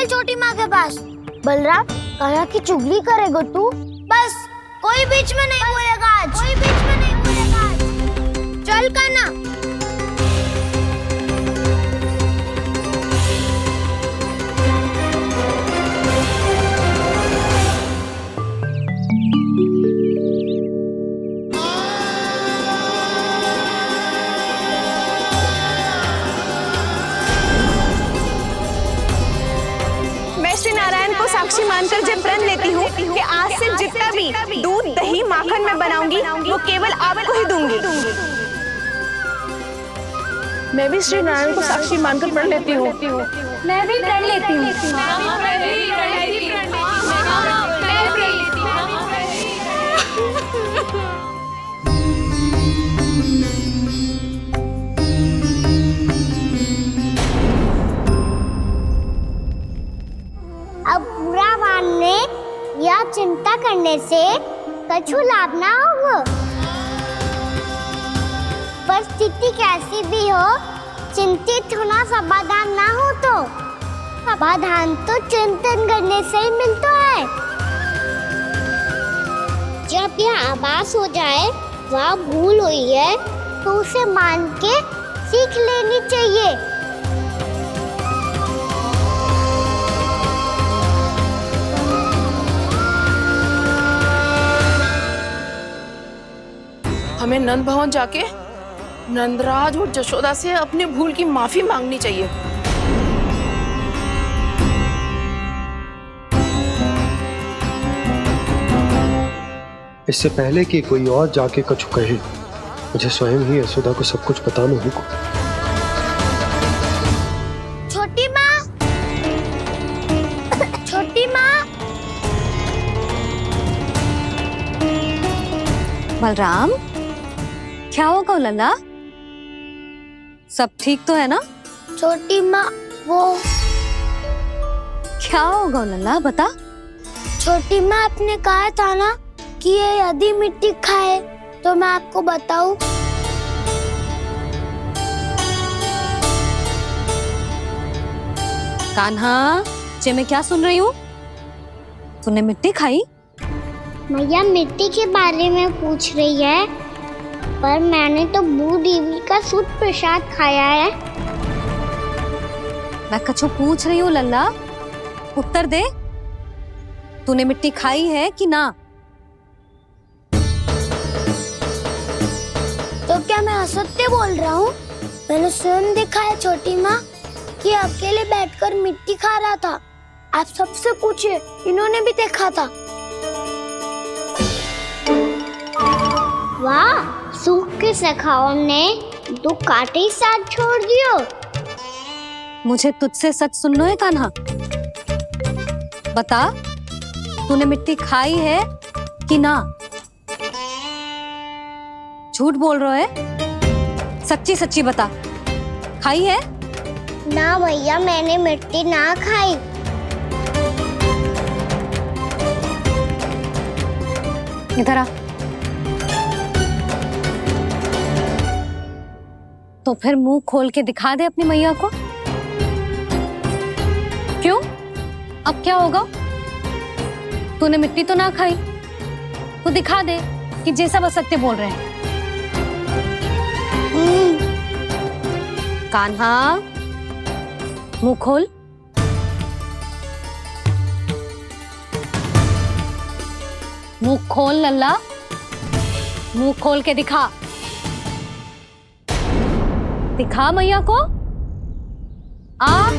चल छोटी माँ के पास। बलराम, कान्हा की चुगली करेगा तू? बस, कोई बीच में नहीं बोलेगा आज। कोई बीच में नहीं बोलेगा आज। चल कान्हा। साक्षी मानकर जब प्रण लेती हूँ कि आज से जितना भी दूध दही माखन मैं बनाऊंगी वो केवल आपको ही दूंगी। मैं भी श्री नारायण को साक्षी मानकर प्रण लेती हूँ। मैं भी प्रण लेती हूँ। अब बुरा मानने या चिंता करने से कछु लाभ ना होगा। परिस्थिति कैसी भी हो, चिंतित होना समाधान ना हो तो समाधान तो चिंतन करने से ही मिलता है। जब यह आभास हो जाए वह भूल हुई है तो उसे मान के सीख लेनी चाहिए। हमें नंद भवन जाके नंदराज और जशोदा से अपनी भूल की माफी मांगनी चाहिए। इससे पहले कि कोई और जाके कछु कहे, मुझे स्वयं ही यशोदा को सब कुछ बताना होगा। छोटी माँ, छोटी माँ। बलराम, क्या होगा लल्ला? सब ठीक तो है ना? छोटी माँ, वो क्या होगा लल्ला, बता। छोटी माँ, आपने कहा था ना कि ये यदि मिट्टी खाए तो मैं आपको बताऊं। कान्हा, जे मैं क्या सुन रही हूँ? तूने मिट्टी खाई? मैया मिट्टी के बारे में पूछ रही है, पर मैंने तो भू देवी का शुद्ध प्रसाद खाया है। मैं कछु पूछ रही हूँ लल्ला, उत्तर दे। तूने मिट्टी खाई है कि ना? तो क्या मैं असत्य बोल रहा हूँ? मैंने स्वयं देखा है छोटी माँ कि अकेले बैठकर मिट्टी खा रहा था। आप सबसे पूछिए, इन्होंने भी देखा था। वाह, सूख के सखाओं ने दो कांटे ही साथ छोड़ दियो। मुझे तुझसे सच सुनना है कान्हा। बता, तूने मिट्टी खाई है कि ना? झूठ बोल रहा है, सच्ची सच्ची बता, खाई है? ना भैया, मैंने मिट्टी ना खाई। इधर आ। तो फिर मुंह खोल के दिखा दे अपनी मैया को। क्यों? अब क्या होगा? तूने मिट्टी तो ना खाई, तो दिखा दे कि जैसा बस सत्य बोल रहे हैं। कान्हा, मुंह खोल। मुंह खोल लल्ला, मुंह खोल के दिखा। दिखा मैया को। आ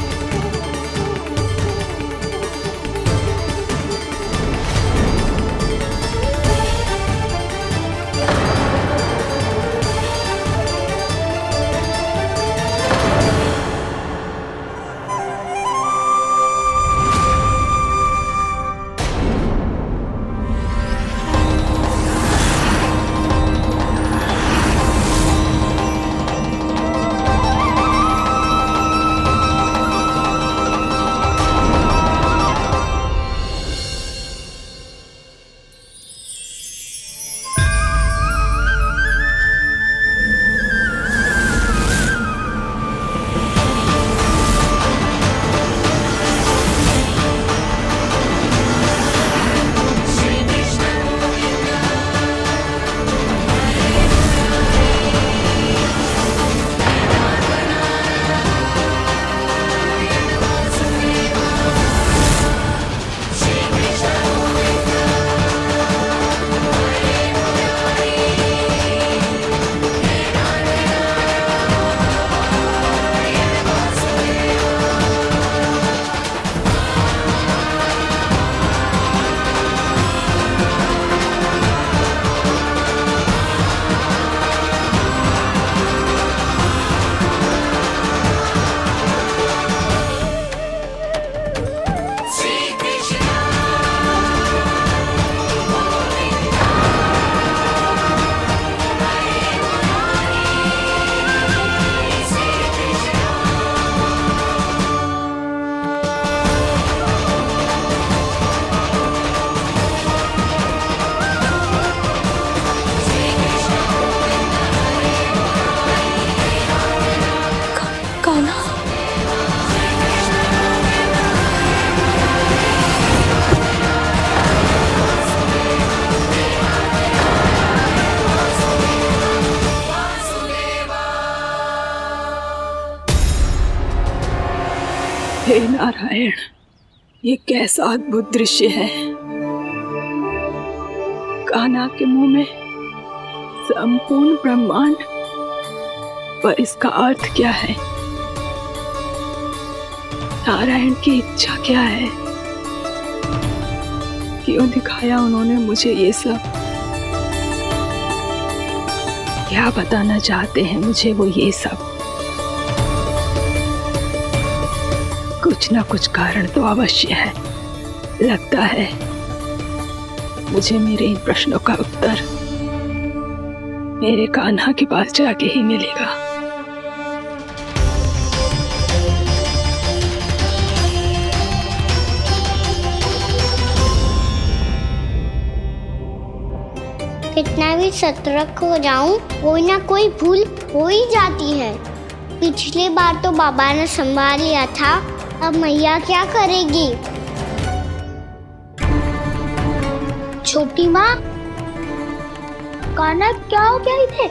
हे नारायण, ये कैसा अद्भुत दृश्य है। कान्हा के मुंह में संपूर्ण ब्रह्मांड, पर इसका अर्थ क्या है? नारायण की इच्छा क्या है? क्यों दिखाया उन्होंने मुझे ये सब? क्या बताना चाहते हैं मुझे वो ये सब? कुछ ना कुछ कारण तो अवश्य है। लगता है मुझे मेरे इन प्रश्नों का उत्तर मेरे कान्हा के पास जाके ही मिलेगा। कितना भी सतर्क हो जाऊं, कोई ना कोई भूल हो ही जाती है। पिछली बार तो बाबा ने संभाल लिया था, अब मैया क्या करेगी? छोटी माँ, कान्हा क्या हो गया इधर?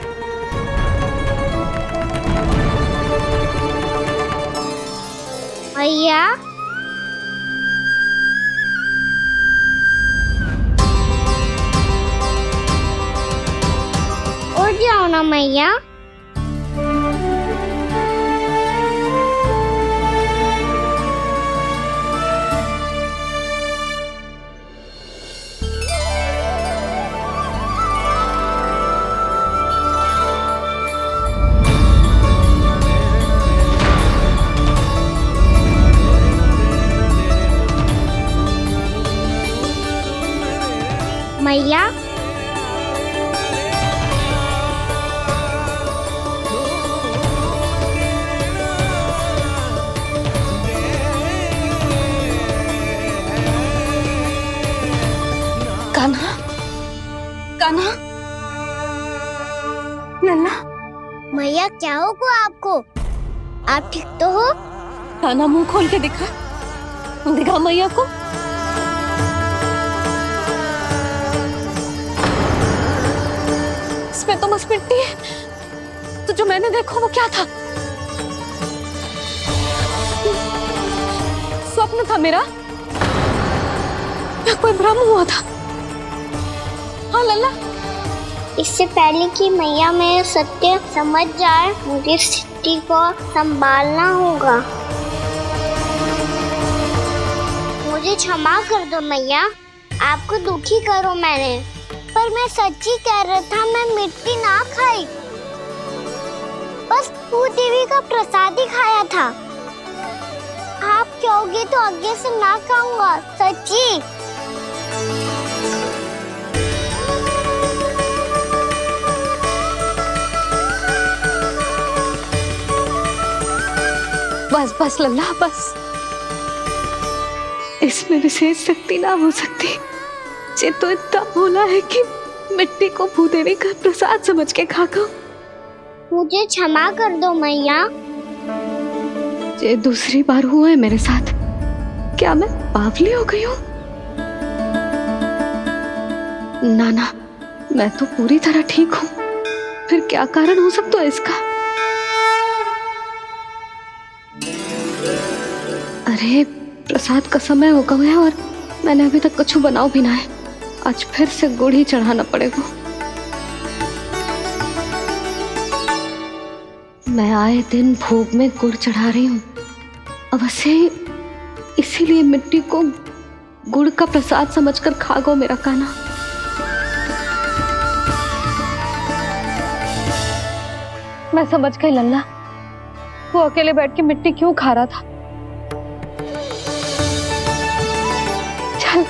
मैया, उठ जाओ ना मैया। मैया, कान्हा, कान्हा, लल्ला, मैया क्या होगा आपको? आप ठीक तो हो? कान्हा मुंह खोल के दिखा, दिखा मैया को। इसमें तो बस मिट्टी है, तो जो मैंने देखा वो क्या था? स्वप्न था मेरा या कोई भ्रम हुआ था? हाँ लल्ला, इससे पहले कि मैया मेरे सत्य समझ जाए, मुझे स्थिति को संभालना होगा। मुझे क्षमा कर दो मैया, आपको दुखी करो मैंने, पर मैं सच्ची कह रहा था, मैं मिट्टी ना खाई, बस भू देवी का प्रसाद ही खाया था। आप कहोगे तो आगे से ना खाऊंगा, सच्ची। बस बस लल्ला, बस। इसमें विशेष शक्ति ना हो सकती। ये तो इतना भोला है कि मिट्टी को भूदेवी का प्रसाद समझ के खागा। मुझे क्षमा कर दो मैया। ये दूसरी बार हुआ है मेरे साथ। क्या मैं बावली हो गई हूँ? ना ना, मैं तो पूरी तरह ठीक हूँ। फिर क्या कारण हो सकता है इसका? अरे प्रसाद का समय हो गया है और मैंने अभी तक कुछ बनाओ भी ना है। आज फिर से गुड़ ही चढ़ाना पड़ेगा। मैं आए दिन भोग में गुड़ चढ़ा रही हूँ, अवश्य इसीलिए मिट्टी को गुड़ का प्रसाद समझकर खा गो मेरा कान्हा। मैं समझ गई लल्ला, वो अकेले बैठ के मिट्टी क्यों खा रहा था। चल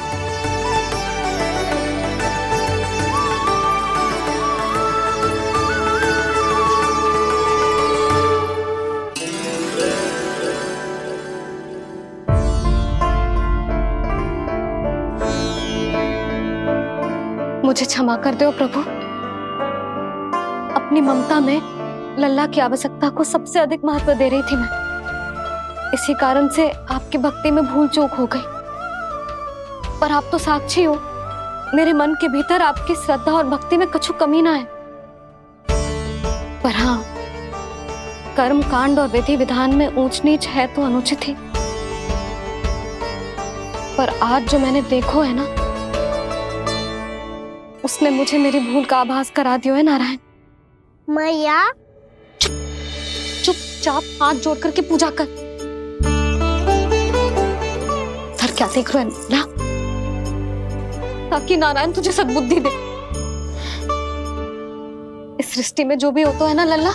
मुझे क्षमा कर दो प्रभु। अपनी ममता में लल्ला की आवश्यकता को सबसे अधिक महत्व दे रही थी मैं। इसी कारण से आपकी भक्ति में भूल चूक हो गई। पर आप तो साक्षी हो, मेरे मन के भीतर आपकी श्रद्धा और भक्ति में कुछ कमी ना है। पर हाँ, कर्म कांड और विधि विधान में ऊंच नीच है तो अनुचित ही। पर आज जो मैंने देखो है ना, उसने मुझे मेरी भूल का आभास करा दियो है नारायण। मैया चुपचाप हाथ जोड़ करके पूजा कर। सर क्या देख रहे हो ना, ताकि नारायण तुझे सद्बुद्धि दे। इस सृष्टि में जो भी होता है ना लल्ला,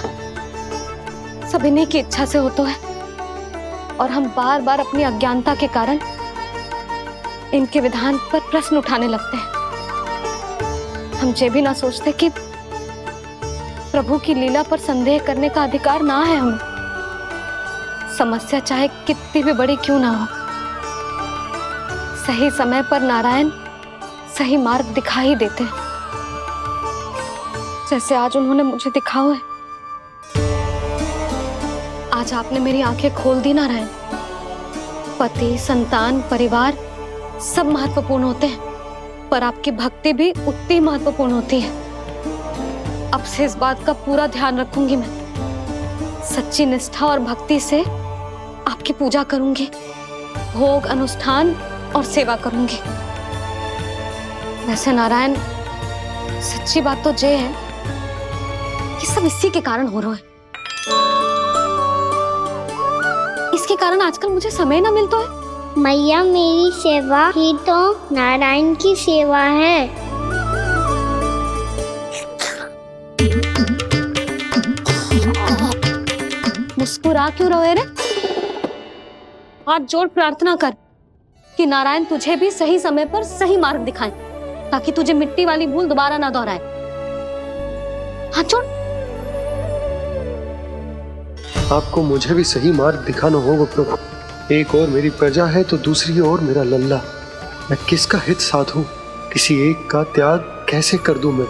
सब इन्हीं की इच्छा से होता है, और हम बार बार अपनी अज्ञानता के कारण इनके विधान पर प्रश्न उठाने लगते हैं। हम ये भी ना सोचते कि प्रभु की लीला पर संदेह करने का अधिकार ना है हमें। समस्या चाहे कितनी भी बड़ी क्यों ना हो, सही समय पर नारायण सही मार्ग दिखा ही देते हैं, जैसे आज उन्होंने मुझे दिखाओ है। आज आपने मेरी आंखें खोल दी नारायण। पति, संतान, परिवार सब महत्वपूर्ण होते हैं, पर आपकी भक्ति भी उतनी महत्वपूर्ण होती है। अब से इस बात का पूरा ध्यान रखूंगी मैं। सच्ची निष्ठा और भक्ति से आपकी पूजा करूंगी, भोग, अनुष्ठान और सेवा करूंगी। वैसे नारायण, सच्ची बात तो ये है कि सब इसी के कारण हो रहा है। इसके कारण आजकल मुझे समय ना मिलता है। मैया, मेरी सेवा ही तो नारायण की सेवा है। मुस्कुरा क्यों रहे रे? हाथ जोड़ प्रार्थना कर कि नारायण तुझे भी सही समय पर सही मार्ग दिखाएं, ताकि तुझे मिट्टी वाली भूल दोबारा ना दोहराए। हाथ जोड़। आपको मुझे भी सही मार्ग दिखाना होगा प्रभु। एक और मेरी प्रजा है तो दूसरी ओर मेरा लल्ला। मैं किसका हित साधूं? किसी एक का त्याग कैसे कर दूं मैं?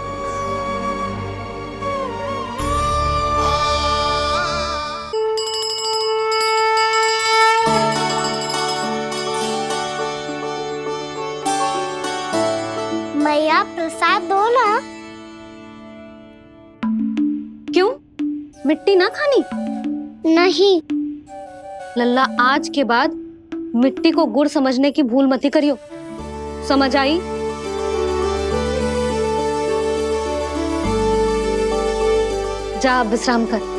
मैया, प्रसाद दो ना। क्यों? मिट्टी ना खानी? नहीं। लल्ला, आज के बाद मिट्टी को गुड़ समझने की भूल मत करियो। समझ आई? जा विश्राम कर।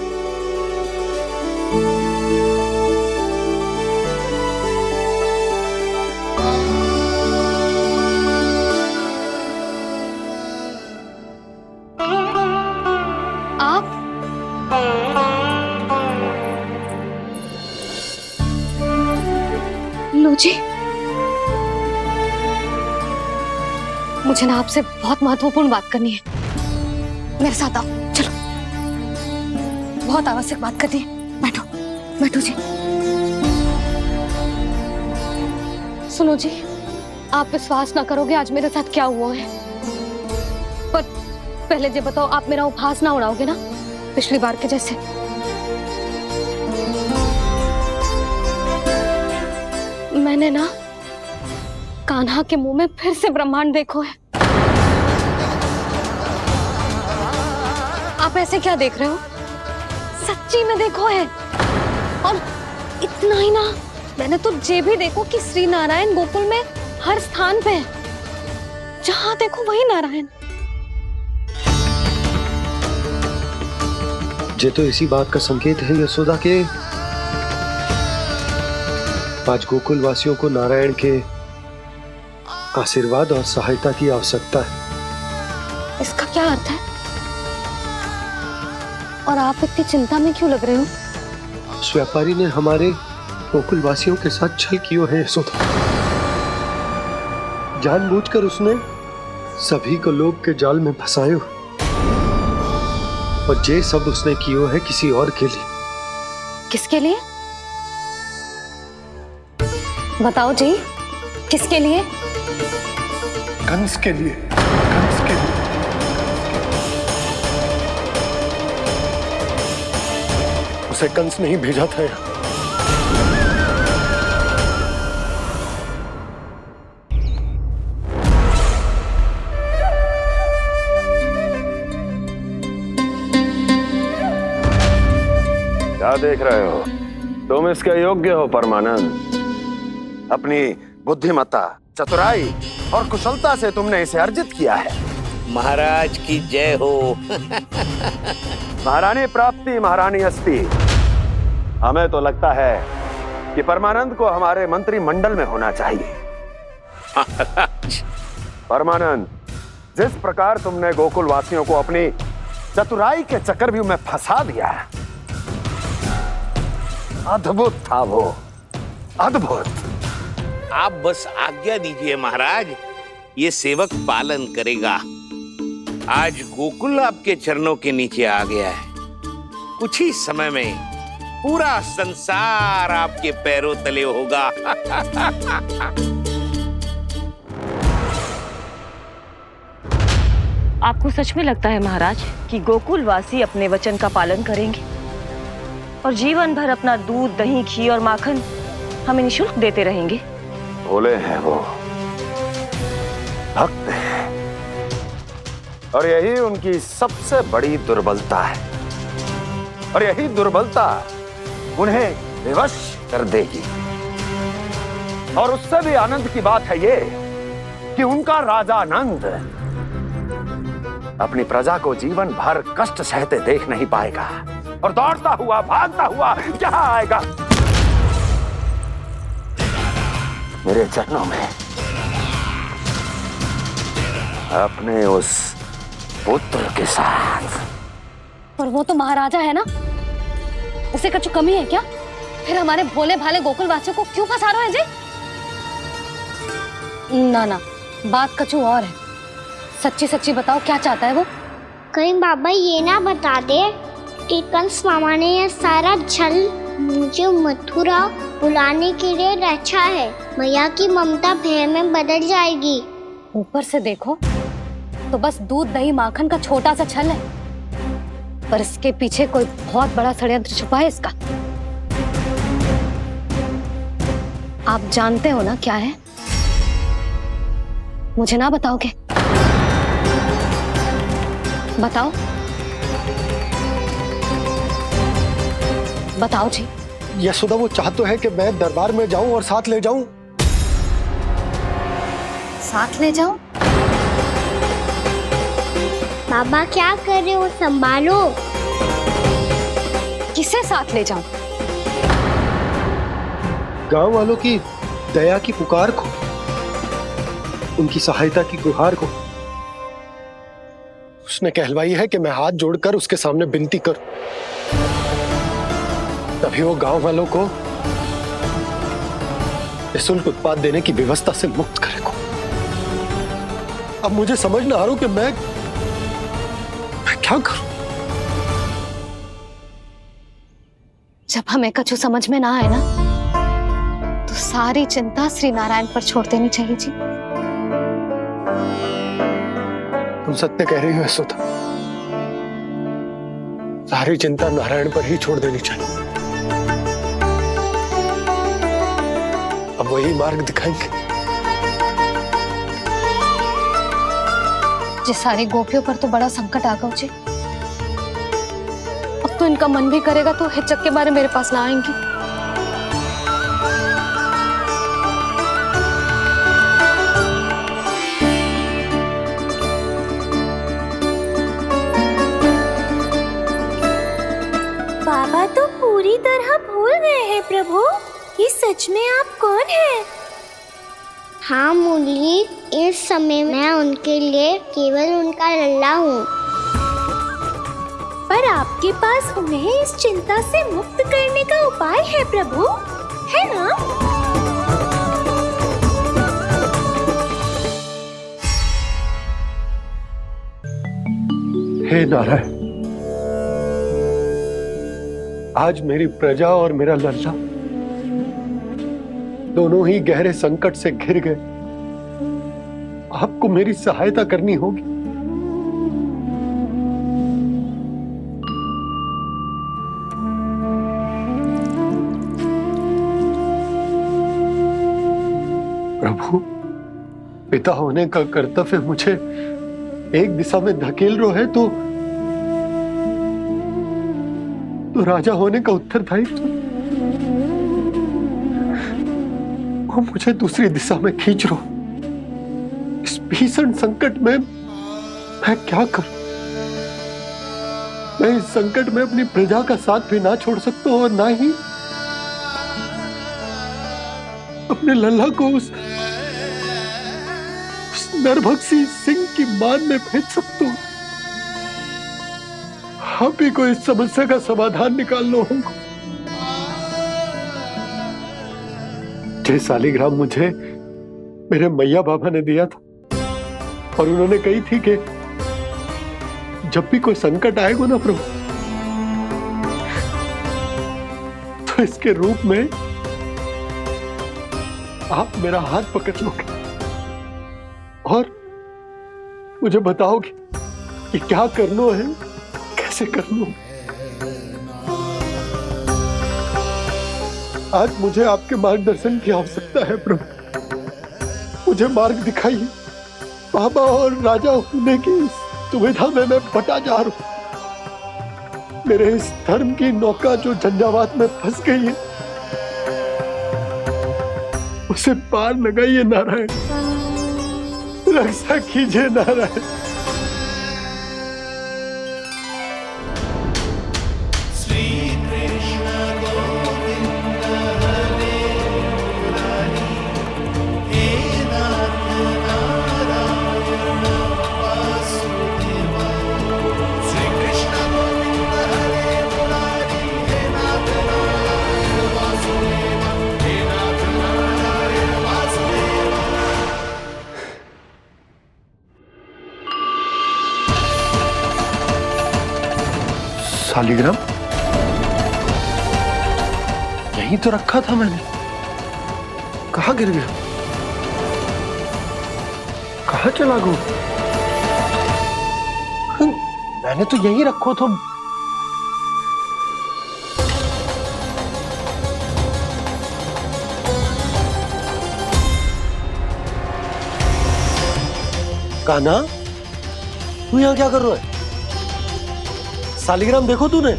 आप लो जी, मुझे ना आपसे बहुत महत्वपूर्ण बात करनी है। मेरे साथ आओ, चलो। बहुत आवश्यक बात करनी है। बैठो, बैठो जी। सुनो जी, आप विश्वास ना करोगे आज मेरे साथ क्या हुआ है। पर पहले ये बताओ, आप मेरा उपहास ना उड़ाओगे ना, पिछली बार के जैसे? मैंने ना कान्हा के मुंह में फिर से ब्रह्मांड देखो है। आप ऐसे क्या देख रहे हो? सच्ची में देखो है। और इतना ही ना, मैंने तो ये भी देखो कि श्री नारायण गोकुल में हर स्थान पे है। जहां देखो वही नारायण। ये तो इसी बात का संकेत है यशोदा के आज गोकुल वासियों को नारायण के आशीर्वाद और सहायता की आवश्यकता है। इसका क्या अर्थ है? और आप इतनी चिंता में क्यों लग रहे हो? उस व्यापारी ने हमारे गोकुल वासियों के साथ छल किया है यशोदा। जानबूझकर उसने सभी को लोभ के जाल में फंसायो, और ये सब उसने किया है किसी और के लिए। किसके लिए? बताओ जी, किसके लिए? कंस के लिए। कंस के लिए। उसे कंस नहीं भेजा था यहाँ। क्या देख रहे हो? तुम इसके योग्य हो परमानंद। अपनी बुद्धिमत्ता, चतुराई और कुशलता से तुमने इसे अर्जित किया है। महाराज की जय हो। महारानी प्राप्ति महारानी अस्ति। हमें तो लगता है कि परमानंद को हमारे मंत्रिमंडल में होना चाहिए। परमानंद, जिस प्रकार तुमने गोकुल वासियों को अपनी चतुराई के चक्रव्यूह में फंसा दिया, अद्भुत था वो, अद्भुत। आप बस आज्ञा दीजिए महाराज, ये सेवक पालन करेगा। आज गोकुल आपके चरणों के नीचे आ गया है। कुछ ही समय में पूरा संसार आपके पैरों तले होगा। आपको सच में लगता है महाराज कि गोकुलवासी अपने वचन का पालन करेंगे और जीवन भर अपना दूध, दही, घी और माखन हमें निःशुल्क देते रहेंगे? भोले हैं वो, भक्त हैं, और यही उनकी सबसे बड़ी दुर्बलता है। और यही दुर्बलता उन्हें विवश कर देगी। और उससे भी आनंद की बात है ये कि उनका राजा नंद अपनी प्रजा को जीवन भर कष्ट सहते देख नहीं पाएगा और दौड़ता हुआ, भागता हुआ यहाँ आएगा मेरे चरणों में, अपने उस पुत्र के साथ। पर वो तो महाराजा है ना, उसे कुछ कमी है क्या? फिर हमारे भोले भाले गोकुल वासियों को क्यों फंसा रहे हैं जी? ना ना, बात कछु और है। सच्ची सच्ची बताओ, क्या चाहता है वो? कहीं बाबा ये ना बता दे कि कंस मामा ने यह सारा छल मुझे मथुरा बुलाने के लिए रचा है। मैया की ममता भय में बदल जाएगी। ऊपर से देखो तो बस दूध, दही, माखन का छोटा सा छल है, पर इसके पीछे कोई बहुत बड़ा षड्यंत्र छुपा है इसका। आप जानते हो ना क्या है? मुझे ना बताओगे? बताओ बताओ जी। यशोदा, वो चाह तो है कि मैं दरबार में जाऊं और साथ ले जाऊं। साथ ले जाओ? बाबा क्या कर रहे हो, संभालो। किसे साथ ले जाऊं? गांव वालों की दया की पुकार को, उनकी सहायता की गुहार को। उसने कहलवाई है कि मैं हाथ जोड़कर उसके सामने विनती करूं, तभी वो गांव वालों को निःशुल्क उत्पाद देने की व्यवस्था से मुक्त करेगा। अब मुझे समझ ना आ रहा कि मैं क्या करूं। जब हमें कछु समझ में ना आए ना, तो सारी चिंता श्री नारायण पर छोड़ देनी चाहिए जी। तुम सत्य कह रही हो यशोदा, सारी चिंता नारायण पर ही छोड़ देनी चाहिए। अब वही मार्ग दिखाएंगे। जी, सारी गोपियों पर तो बड़ा संकट आ गया जी। अब तो इनका मन भी करेगा तो हिचक के बारे मेरे पास ना आएंगी। बाबा तो पूरी तरह भूल गए हैं प्रभु, ये सच में आप कौन हैं? हाँ मुरली, इस समय मैं उनके लिए केवल उनका लल्ला हूँ। पर आपके पास उन्हें इस चिंता से मुक्त करने का उपाय है प्रभु, है ना? हे नारायण, आज मेरी प्रजा और मेरा लल्ला दोनों ही गहरे संकट से घिर गए। आपको मेरी सहायता करनी होगी। प्रभु, पिता होने का कर्तव्य मुझे एक दिशा में धकेल रो है तो राजा होने का उत्तरदायित्व वो मुझे दूसरी दिशा में खींच रहा हो। इस भीषण संकट में मैं क्या करूं? मैं इस संकट में अपनी प्रजा का साथ भी ना छोड़ सकता हूं और ना ही अपने लल्ला को उस नरभक्षी सिंह की मान में भेज सकता हूं। आप ही को इस समस्या का समाधान निकालना होगा। जय शालिग्राम मुझे मेरे मैया बाबा ने दिया था और उन्होंने कही थी कि जब भी कोई संकट आएगा ना प्रभु, तो इसके रूप में आप मेरा हाथ पकड़ लोगे और मुझे बताओगे कि क्या करना है, कैसे करना है। आज मुझे आपके मार्गदर्शन की आवश्यकता है प्रभु। मुझे मार्ग दिखाइए। बाबा और राजा होने की दुविधा में मैं बटा जा रहा हूं। मेरे इस धर्म की नौका जो झंझावात में फंस गई है, उसे पार लगाइए नारायण। रक्षा कीजिए नारायण। शालिग्राम यहीं तो रखा था मैंने। कहाँ गिर गया? कहाँ चला गया? मैंने तो यहीं रखो था। कान्हा, तू यहाँ क्या कर रहा है? शालिग्राम देखो तूने?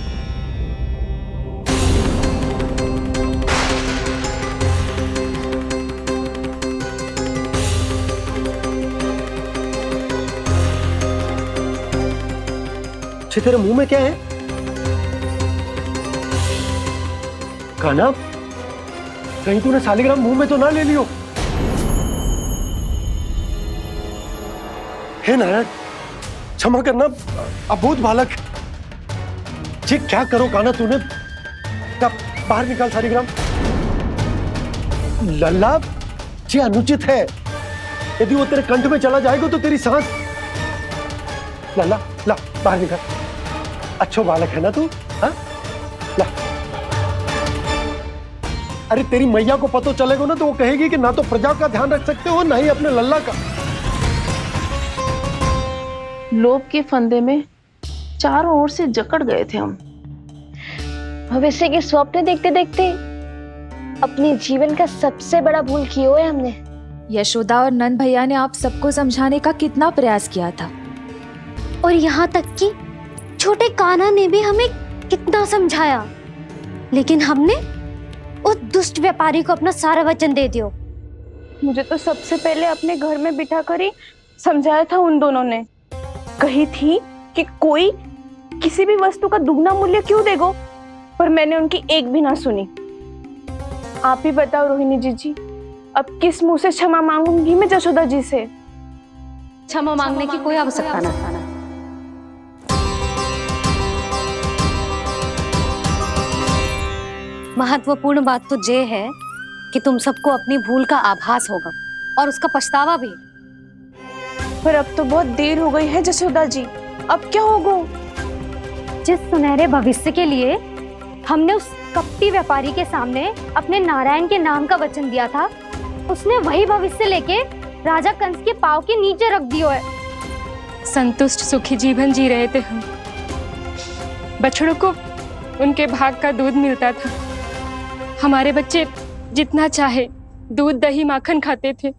तेरे मुंह में क्या है? कान्हा, कहीं तूने शालिग्राम मुंह में तो ना ले लियो? हे नारायण, क्षमा करना, अबोध बालक। जी क्या करो कान्हा तूने? क्या बाहर निकाल शालिग्राम। लल्ला, जी अनुचित है। यदि वो तेरे कंठ में चला जाएगा तो तेरी सांस। लल्ला, ला बाहर निकाल। अच्छो बालक है ना तू? हाँ, ला। अरे तेरी मैया को पता चलेगा ना तो वो कहेगी कि ना तो प्रजा का ध्यान रख सकते हो ना ही अपने लल्ला का। लोभ के फंदे में चारों ओर से जकड़ गए थे हम। भविष्य के स्वप्न देखते देखते अपने जीवन का सबसे बड़ा भूल किया है हमने। यशोदा और नंद भैया ने आप सबको समझाने का कितना प्रयास किया था, और यहाँ तक कि छोटे कान्हा ने भी हमें कितना समझाया, लेकिन हमने उस दुष्ट व्यापारी को अपना सारा वचन दे दिया। मुझे तो सबसे पहले अपने घर में बिठा कर ही समझाया था उन दोनों ने। कही थी कि कोई किसी भी वस्तु का दुगना मूल्य क्यों देगो, पर मैंने उनकी एक भी ना सुनी। आप ही बताओ रोहिणी जी, अब किस मुंह से क्षमा मांगूंगी मैं जशोदा जी से? क्षमा मांगने की कोई आवश्यकता ना। महत्वपूर्ण बात तो ये है कि तुम सबको अपनी भूल का आभास होगा और उसका पछतावा भी। पर अब तो बहुत देर हो गई है जशोदा जी, अब क्या होगा? जिस सुनहरे भविष्य के लिए हमने उस कपटी व्यापारी के सामने अपने नारायण के नाम का वचन दिया था, उसने वही भविष्य लेके राजा कंस के पांव के नीचे रख दिया है। संतुष्ट सुखी जीवन जी रहे थे हम। बछड़ों को उनके भाग का दूध मिलता था। हमारे बच्चे जितना चाहे दूध दही माखन खाते थे।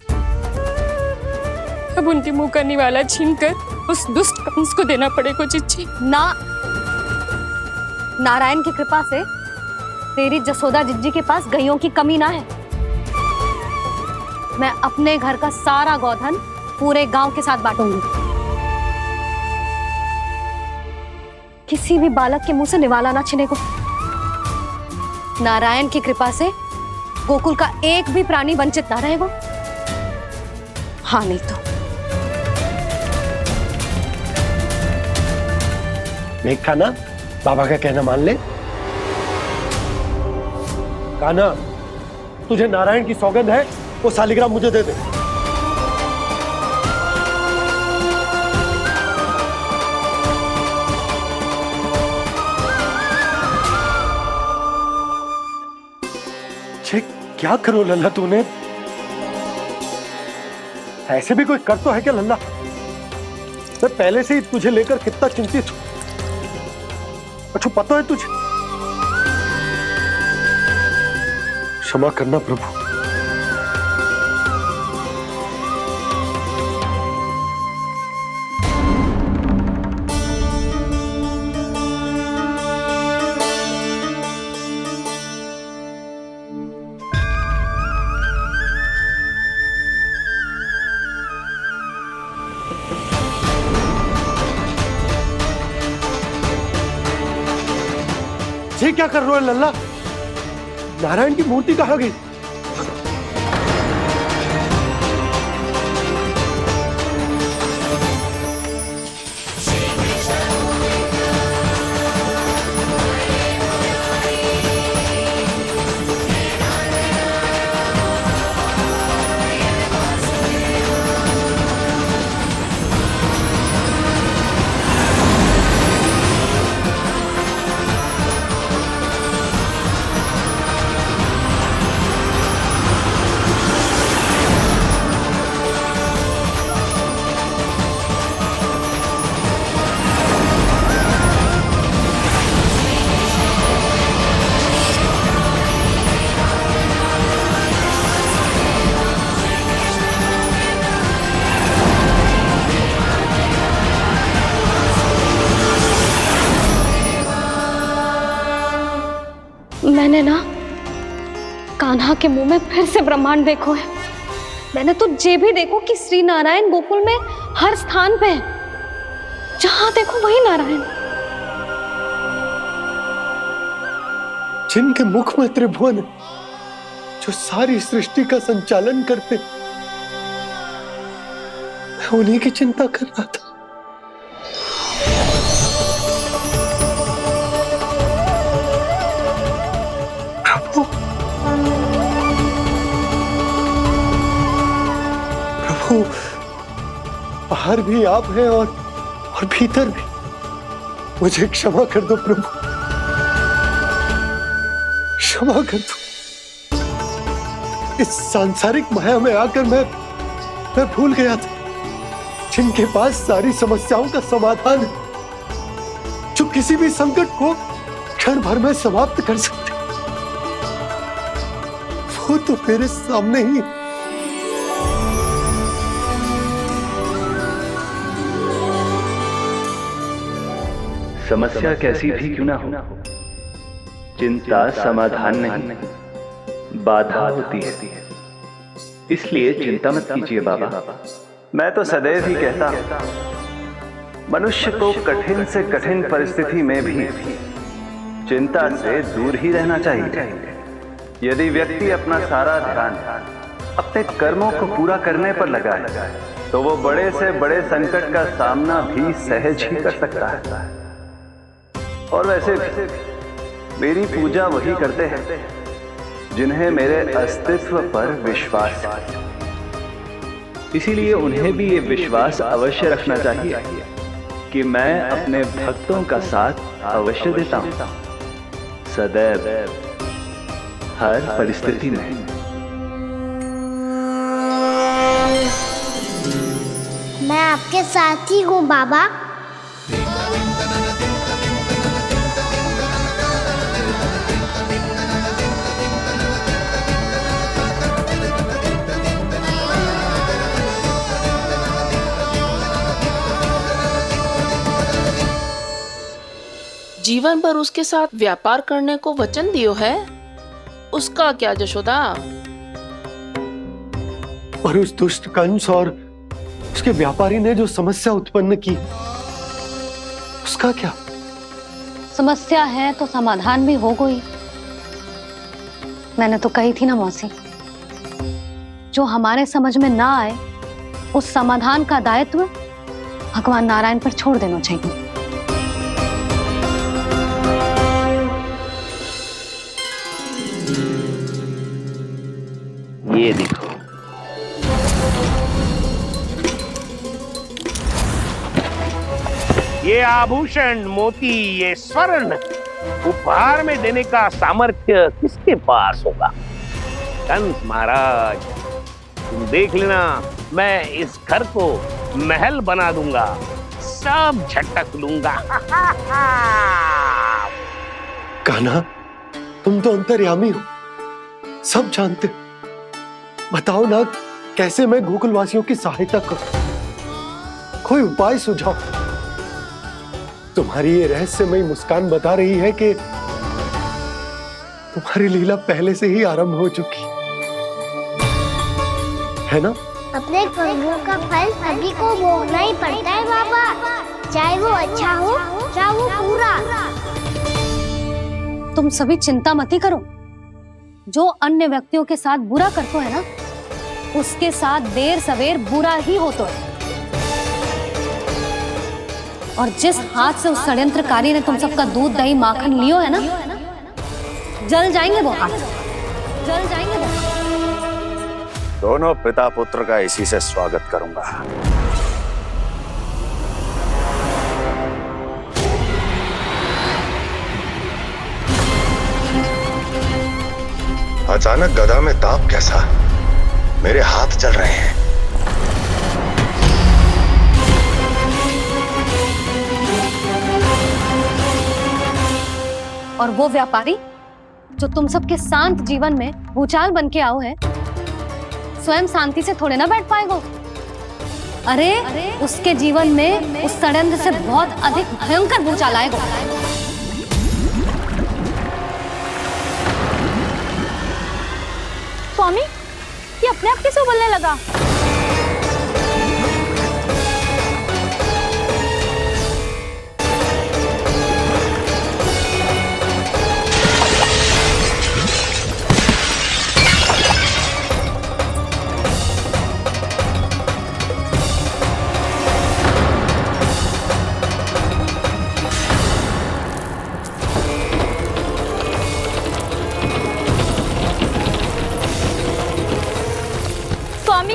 अब उनके मुंह का निवाला छीनकर उस दुष्ट कंस को देना पड़ेगा चिच्ची। ना, नारायण की कृपा से तेरी जसोदा जिज्जी के पास गईयों की कमी ना है। मैं अपने घर का सारा गोधन पूरे गांव के साथ बांटूंगी। किसी भी बालक के मुंह से निवाला ना छिने को। नारायण की कृपा से गोकुल का एक भी प्राणी वंचित ना रहेगा। हाँ नहीं तो देख कान्हा, बाबा का कहना मान ले। कान्हा, तुझे नारायण की सौगंध है, वो शालिग्राम मुझे दे दे। क्या करो लल्ला तूने? ऐसे भी कोई कर तो है क्या लल्ला? मैं पहले से ही तुझे लेकर कितना चिंतित हूं। अच्छा पता है तुझे? क्षमा करना प्रभु। ये क्या कर रहे हो लल्ला? नारायण की मूर्ति कहाँ गई? मैंने ना कान्हा के मुंह में फिर से ब्रह्मांड देखो है। मैंने तो ये भी देखो कि श्री नारायण गोकुल में हर स्थान पे है। जहां देखो वही नारायण। जिनके मुख में त्रिभुवन है, जो सारी सृष्टि का संचालन करते, मैं उन्हीं की चिंता कर रहा था। प्रभु, बाहर भी आप हैं और भीतर भी। मुझे क्षमा कर दो प्रभु, क्षमा कर दो। इस सांसारिक माया में आकर मैं भूल गया था जिनके पास सारी समस्याओं का समाधान है, जो किसी भी संकट को क्षण भर में समाप्त कर सकते, वो तो मेरे सामने ही है। समस्या कैसी भी क्यों ना हो, चिंता समाधान नहीं, बाधा होती है। इसलिए चिंता मत कीजिए बाबा। मैं तो सदैव ही कहता हूं, मनुष्य को कठिन से कठिन परिस्थिति में भी चिंता से दूर ही रहना चाहिए। यदि व्यक्ति अपना सारा ध्यान अपने कर्मों को पूरा करने पर लगाए, तो वो बड़े से बड़े संकट का सामना भी सहज ही कर सकता है। और वैसे भी मेरी पूजा वही करते हैं जिन्हें मेरे अस्तित्व पर विश्वास है। इसीलिए उन्हें भी ये विश्वास अवश्य रखना चाहिए कि मैं अपने भक्तों का साथ अवश्य देता हूं, सदैव, हर परिस्थिति में। मैं आपके साथ ही हूँ बाबा। जीवन भर उसके साथ व्यापार करने को वचन दियो है, उसका क्या जशोदा? पर उस दुष्ट कंस और उसके व्यापारी ने जो समस्या उत्पन्न की, उसका क्या? समस्या है तो समाधान भी हो गई। मैंने तो कही थी ना मौसी, जो हमारे समझ में ना आए उस समाधान का दायित्व भगवान नारायण पर छोड़ देना चाहिए। ये देखो, ये आभूषण, मोती, ये स्वर्ण उपहार में देने का सामर्थ्य किसके पास होगा? कंस महाराज, तुम देख लेना, मैं इस घर को महल बना दूंगा, सब झटक लूंगा। कान्हा, तुम तो अंतर्यामी हो, सब जानते। बताओ ना, कैसे मैं गोकुलवासियों की सहायता करूं? कोई उपाय सुझाओ। तुम्हारी ये रहस्यमयी मुस्कान बता रही है कि तुम्हारी लीला पहले से ही आरंभ हो चुकी है ना? अपने कर्मों का फल सभी को भोगना ही पड़ता है बाबा, चाहे वो अच्छा हो चाहे वो बुरा। तुम सभी चिंता मत ही करो। जो अन्य व्यक्तियों के साथ बुरा करते है ना, उसके साथ देर सवेर बुरा ही होता है। और जिस हाथ से उस षड्यंत्रकारी ने तुम सबका दूध दही माखन लियो है ना, जल जाएंगे वो हाथ, जल जाएंगे वो हाथ। दोनों पिता पुत्र का इसी से स्वागत करूंगा। अचानक गदा में ताप कैसा? मेरे हाथ चल रहे हैं। और वो व्यापारी जो तुम सबके शांत जीवन में भूचाल बन के आओ है, स्वयं शांति से थोड़े ना बैठ पाएगा। अरे उसके जीवन में उस षड्यंत्र से बहुत अधिक भयंकर भूचाल आएगा। स्वामी, ये अपने आप कैसे बोलने लगा? स्वामी,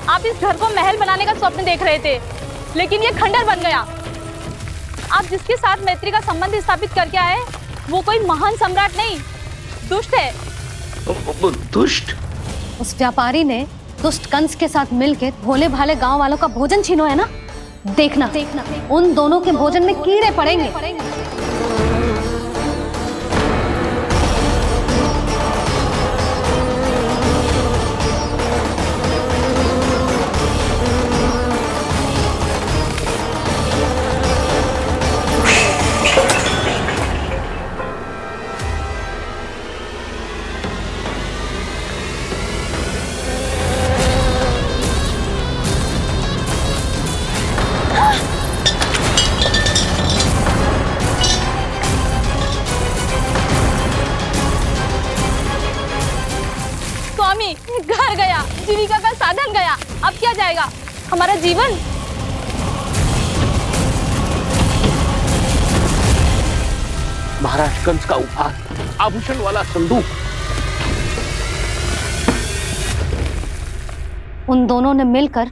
आप इस घर को महल बनाने का स्वप्न देख रहे थे, लेकिन ये खंडर बन गया। आप जिसके साथ मैत्री का संबंध स्थापित करके आए, वो कोई महान सम्राट नहीं, दुष्ट है। दुष्ट? उस व्यापारी ने दुष्ट कंस के साथ मिलकर भोले भाले गांव वालों का भोजन छीनो है ना। देखना उन दोनों के भोजन में कीड़े पड़ेंगे। घर गया, जीविका का साधन गया, अब क्या जाएगा हमारा जीवन? महाराज कंस का उपहार, आभूषण वाला संदूक। उन दोनों ने मिलकर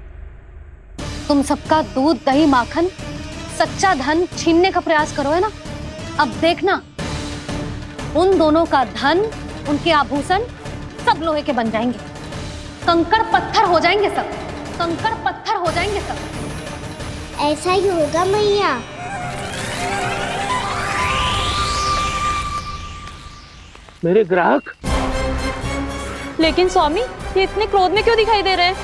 तुम सबका दूध दही माखन सच्चा धन छीनने का प्रयास करो है ना। अब देखना उन दोनों का धन, उनके आभूषण सब लोहे के बन जाएंगे, कंकड़ पत्थर हो जाएंगे सब, कंकड़ पत्थर हो जाएंगे सब। ऐसा ही होगा मैया। मेरे ग्राहक? लेकिन स्वामी, ये इतने क्रोध में क्यों दिखाई दे रहे हैं?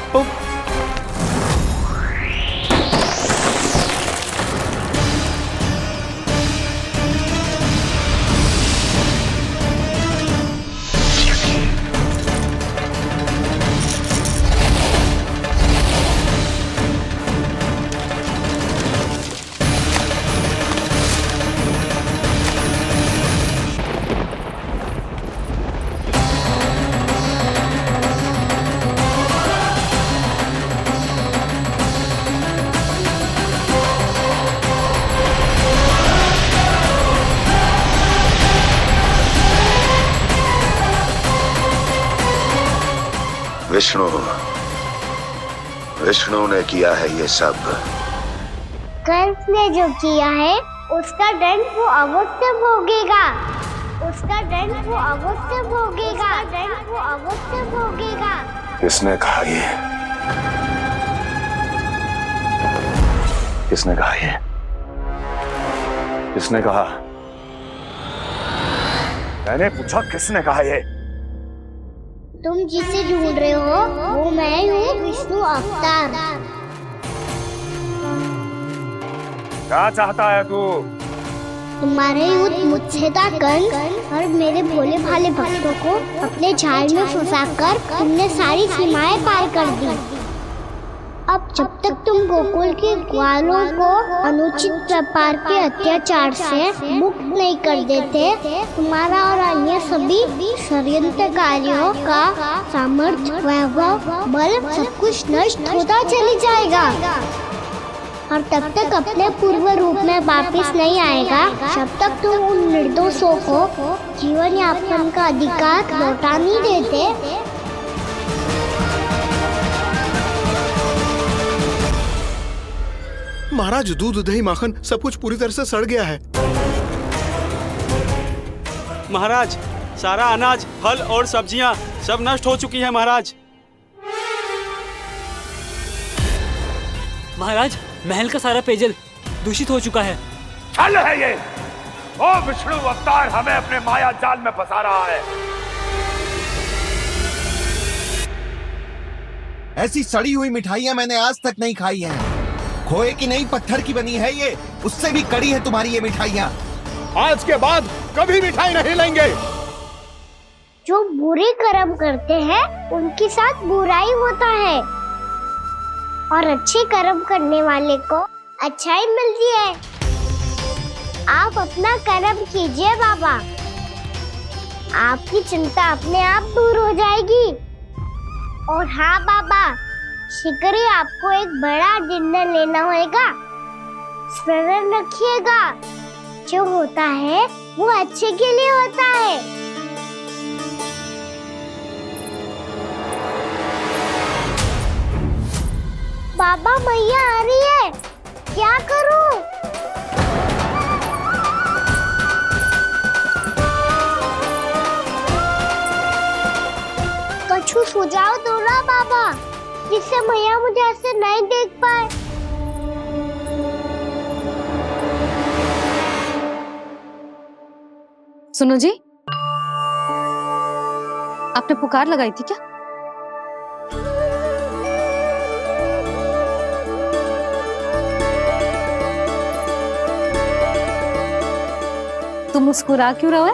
विष्णु विष्णु ने किया है ये सब। कंस ने जो किया है उसका दंड वो अवश्य भोगेगा। उसका दंड वो अवश्य भोगेगा। दंड वो अवश्य भोगेगा। किसने कहा ये? किसने कहा ये? किसने कहा? मैंने पूछा किसने कहा ये? तुम जिसे ढूंढ रहे हो वो मैं हूँ, विष्णु अवतार। क्या चाहता है तू? तुम्हारे युद्ध मुझसे था कंस, और मेरे भोले भाले भक्तों को अपने जाल में फंसाकर तुमने सारी सीमाएं पार कर दी। अब जब तक तुम गोकुल के ग्वालों को अनुचित प्रकार के अत्याचार से मुक्त नहीं कर देते, तुम्हारा और अन्य सभी षड्यंत्रकारियों का सामर्थ्य, वैभव, बल सब कुछ नष्ट होता चली जाएगा। और तब तक अपने पूर्व रूप में वापस नहीं आएगा जब तक तुम उन निर्दोषों को जीवन यापन का अधिकार लौटा नहीं देते। महाराज, दूध दही माखन सब कुछ पूरी तरह से सड़ गया है। महाराज, सारा अनाज, फल और सब्जियां सब नष्ट हो चुकी हैं महाराज। महाराज, महल का सारा पेयजल दूषित हो चुका है। छल है ये। ओ विष्णु अवतार हमें अपने माया जाल में फंसा रहा है। ऐसी सड़ी हुई मिठाइयां मैंने आज तक नहीं खाई हैं। खोए की नहीं, पत्थर की बनी है ये, उससे भी कड़ी है तुम्हारी ये मिठाइयां। आज के बाद कभी मिठाई नहीं लेंगे। जो बुरे कर्म करते हैं उनके साथ बुराई होता है, और अच्छे कर्म करने वाले को अच्छाई मिलती है। आप अपना कर्म कीजिए बाबा, आपकी चिंता अपने आप दूर हो जाएगी। और हाँ बाबा, शीघ्र ही आपको एक बड़ा डिनर लेना होगा। स्मरण रखिएगा, जो होता है वो अच्छे के लिए होता है। बाबा, मैया आ रही है, क्या करूं? कछु सुझाव दो ना बाबा, जिससे मैया मुझे ऐसे नहीं देख पाए। सुनो जी, आपने पुकार लगाई थी क्या? तुम मुस्कुरा क्यों रहे हो?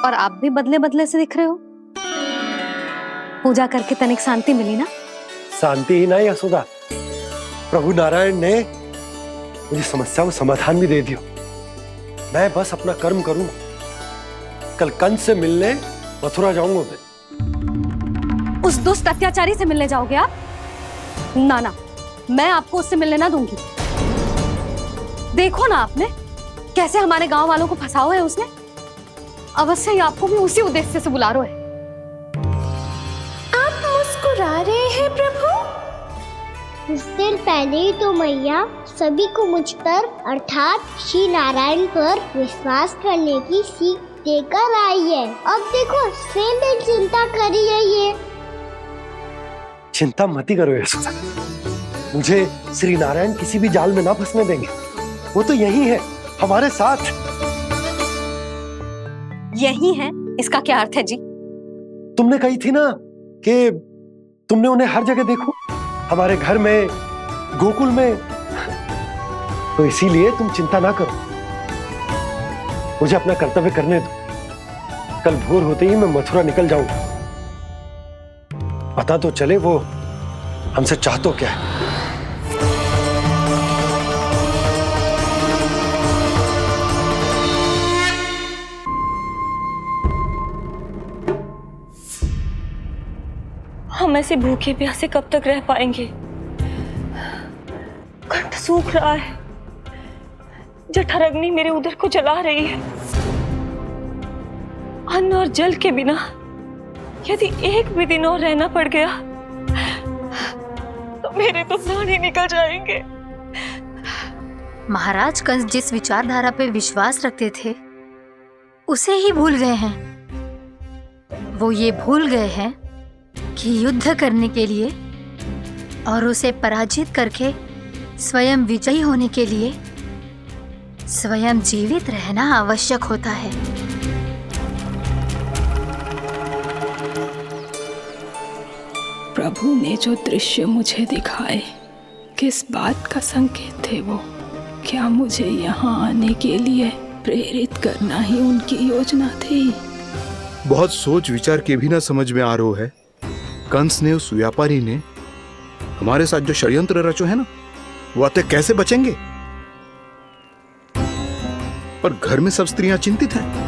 और आप भी बदले बदले से दिख रहे हो। पूजा करके तनिक शांति मिली ना? शांति ही नहीं यशोदा, प्रभु नारायण ने मुझे समस्या को समाधान भी दे दियो। मैं बस अपना कर्म करूं। कल कंस से मिलने मथुरा जाऊंगा मैं। उस दुष्ट अत्याचारी से मिलने जाओगे आप? ना ना, मैं आपको उससे मिलने ना दूंगी। देखो ना आपने कैसे हमारे गांव वालों को फंसाओ है उसने। अवश्य ही आपको भी उसी उद्देश्य से बुला रहा है। आप मुस्कुरा रहे हैं प्रभु? कुछ देर पहले ही तो मैया सभी को मुझ पर अर्थात श्री नारायण पर विश्वास करने की सीख देकर आई है। अब देखो स्वयं चिंता करी है ये। चिंता मत करो यशोदा, मुझे श्री नारायण किसी भी जाल में ना फंसने देंगे। वो तो यही है हमारे साथ। यही है, इसका क्या अर्थ है जी? तुमने कही थी ना कि तुमने उन्हें हर जगह देखो, हमारे घर में, गोकुल में। तो इसीलिए तुम चिंता ना करो, मुझे अपना कर्तव्य करने दो। कल भोर होते ही मैं मथुरा निकल जाऊंगा। पता तो चले वो हमसे चाहतो क्या है। हम ऐसे भूखे प्यासे कब तक रह पाएंगे? कंठ सूख रहा है, जठराग्नि मेरे उदर को जला रही है। अन्न और जल के बिना यदि एक भी दिन और रहना पड़ गया तो मेरे तो प्राण ही निकल जाएंगे। महाराज कंस जिस विचारधारा पे विश्वास रखते थे उसे ही भूल गए हैं। वो ये भूल गए हैं कि युद्ध करने के लिए और उसे पराजित करके स्वयं विजयी होने के लिए स्वयं जीवित रहना आवश्यक होता है। प्रभु ने जो दृश्य मुझे दिखाए किस बात का संकेत थे वो? क्या मुझे यहाँ आने के लिए प्रेरित करना ही उनकी योजना थी? बहुत सोच विचार के भी ना समझ में आ रहा है। कंस ने, उस व्यापारी ने हमारे साथ जो षड्यंत्र रचो है ना, वो आते कैसे बचेंगे? पर घर में सब स्त्रियां चिंतित हैं।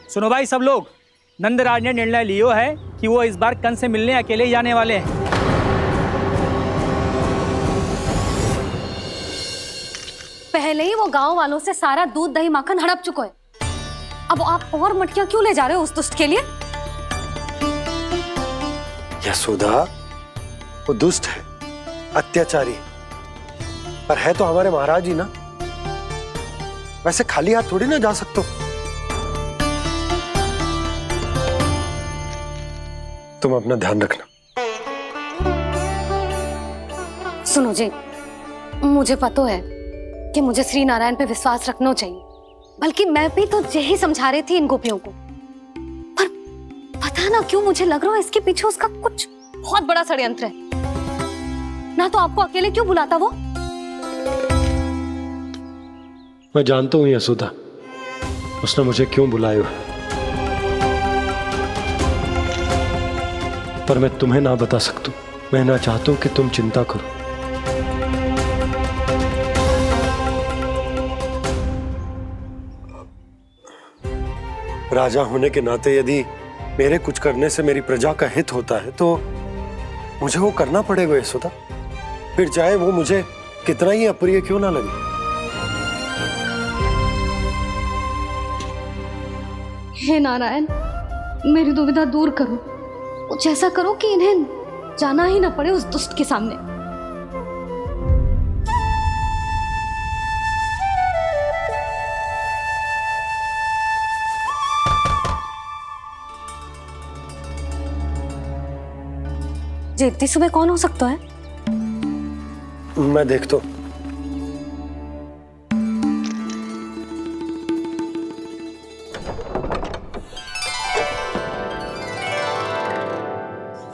सुनो भाई सब लोग, नंदराज ने निर्णय लियो है कि वो इस बार कंस से मिलने अकेले ही आने वाले हैं। पहले ही वो गांव वालों से सारा दूध दही माखन हड़प चुके हैं। अब आप और मटकियां क्यों ले जा रहे हो उस दुष्ट के लिए? यशोदा, वो दुष्ट है, अत्याचारी, पर है तो हमारे महाराज ही ना। वैसे खाली हाथ थोड़ी ना जा सकते। तुम अपना ध्यान रखना। सुनो जी, मुझे पता है कि मुझे श्री नारायण पे विश्वास रखना चाहिए, बल्कि मैं भी तो यही समझा रही थी इन गोपियों को। पर पता ना क्यों मुझे लग रहा है इसके पीछे उसका कुछ बहुत बड़ा षड्यंत्र है। ना तो आपको अकेले क्यों बुलाता वो? मैं जानता हूं यशोदा, उसने मुझे क्यों बुलाया, पर मैं तुम्हें ना बता सकता। मैं ना चाहता हूं कि तुम चिंता करो। राजा होने के नाते यदि मेरे कुछ करने से मेरी प्रजा का हित होता है तो मुझे वो करना पड़ेगा यशोदा, फिर चाहे वो मुझे कितना ही अप्रिय क्यों ना लगे। हे नारायण, मेरी दुविधा दूर करो। कुछ ऐसा करो कि इन्हें जाना ही ना पड़े उस दुष्ट के सामने। जी इतनी सुबह कौन हो सकता है? मैं देखता हूं।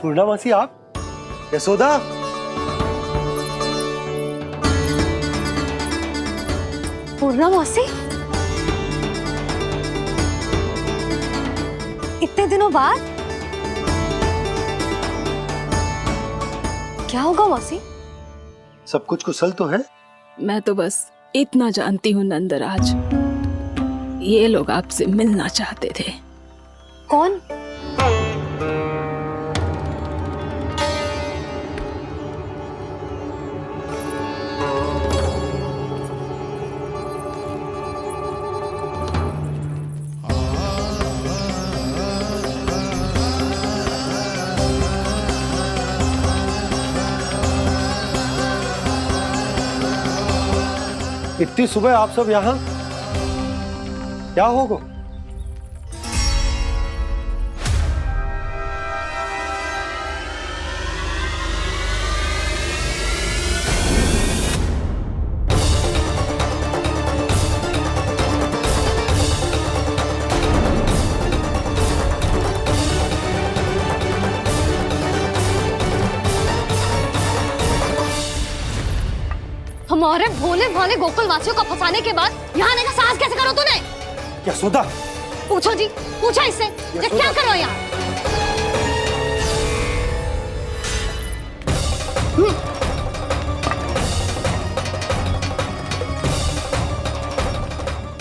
पूर्णामासी, आप? यशोदा, पूर्णामासी, इतने दिनों बाद? क्या होगा मौसी? सब कुछ कुशल तो है? मैं तो बस इतना जानती हूँ नंदराज, ये लोग आपसे मिलना चाहते थे। कौन? इतनी सुबह आप सब यहाँ? क्या होगा? हमारे भोले भाले गोकुल वासियों को फंसाने के बाद यहाँ आने का साहस कैसे करो तूने? यशोदा, पूछो जी, पूछो इससे, ये क्या करो यहाँ?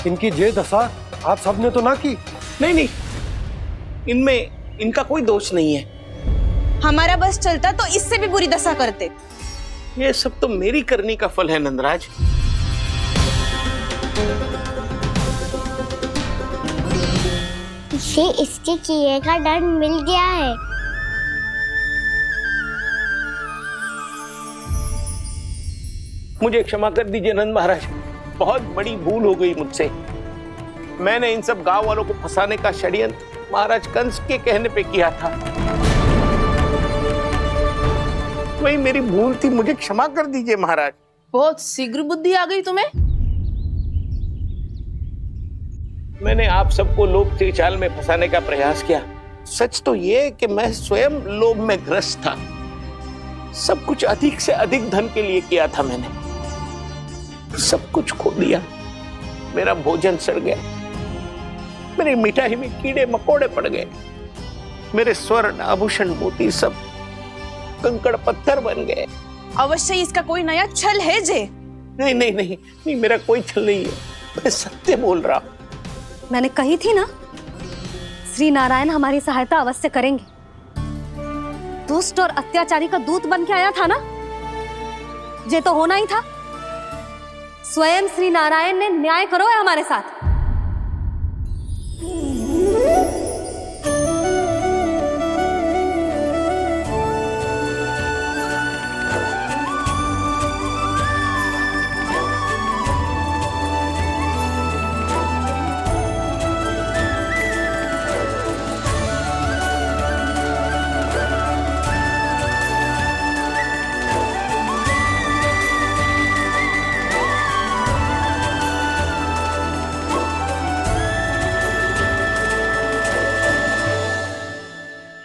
इनकी ये दशा आप सबने तो ना की? नहीं नहीं, इनमें इनका कोई दोष नहीं है। हमारा बस चलता तो इससे भी बुरी दशा करते। ये सब तो मेरी करनी का फल है नंदराज। इसे इसके किए का दंड मिल गया है। मुझे क्षमा कर दीजिए नंद महाराज, बहुत बड़ी भूल हो गई मुझसे। मैंने इन सब गांव वालों को फंसाने का षड्यंत्र महाराज कंस के कहने पे किया था। वही मेरी भूल थी, मुझे क्षमा कर दीजिए महाराज। बहुत शीघ्र बुद्धि आ गई तुम्हें। मैंने आप सबको लोभ के जाल में फंसाने का प्रयास किया। सच तो ये कि मैं स्वयं लोभ में ग्रस्त था। सब कुछ अधिक से अधिक धन के लिए किया था मैंने। सब कुछ खो दिया। मेरा भोजन सड़ गया, मेरी मिठाई में कीड़े मकोड़े पड़ गए, मेरे स्वर्ण आभूषण मोती सब कंकड़ पत्थर बन गए। अवश्य इसका कोई नया छल है जे। नहीं नहीं नहीं नहीं, मेरा कोई छल नहीं है, मैं सत्य बोल रहा हूं। मैंने कही थी ना, श्री नारायण हमारी सहायता अवश्य करेंगे। दुष्ट और अत्याचारी का दूत बन के आया था ना, ये तो होना ही था। स्वयं श्री नारायण ने न्याय करो है हमारे साथ।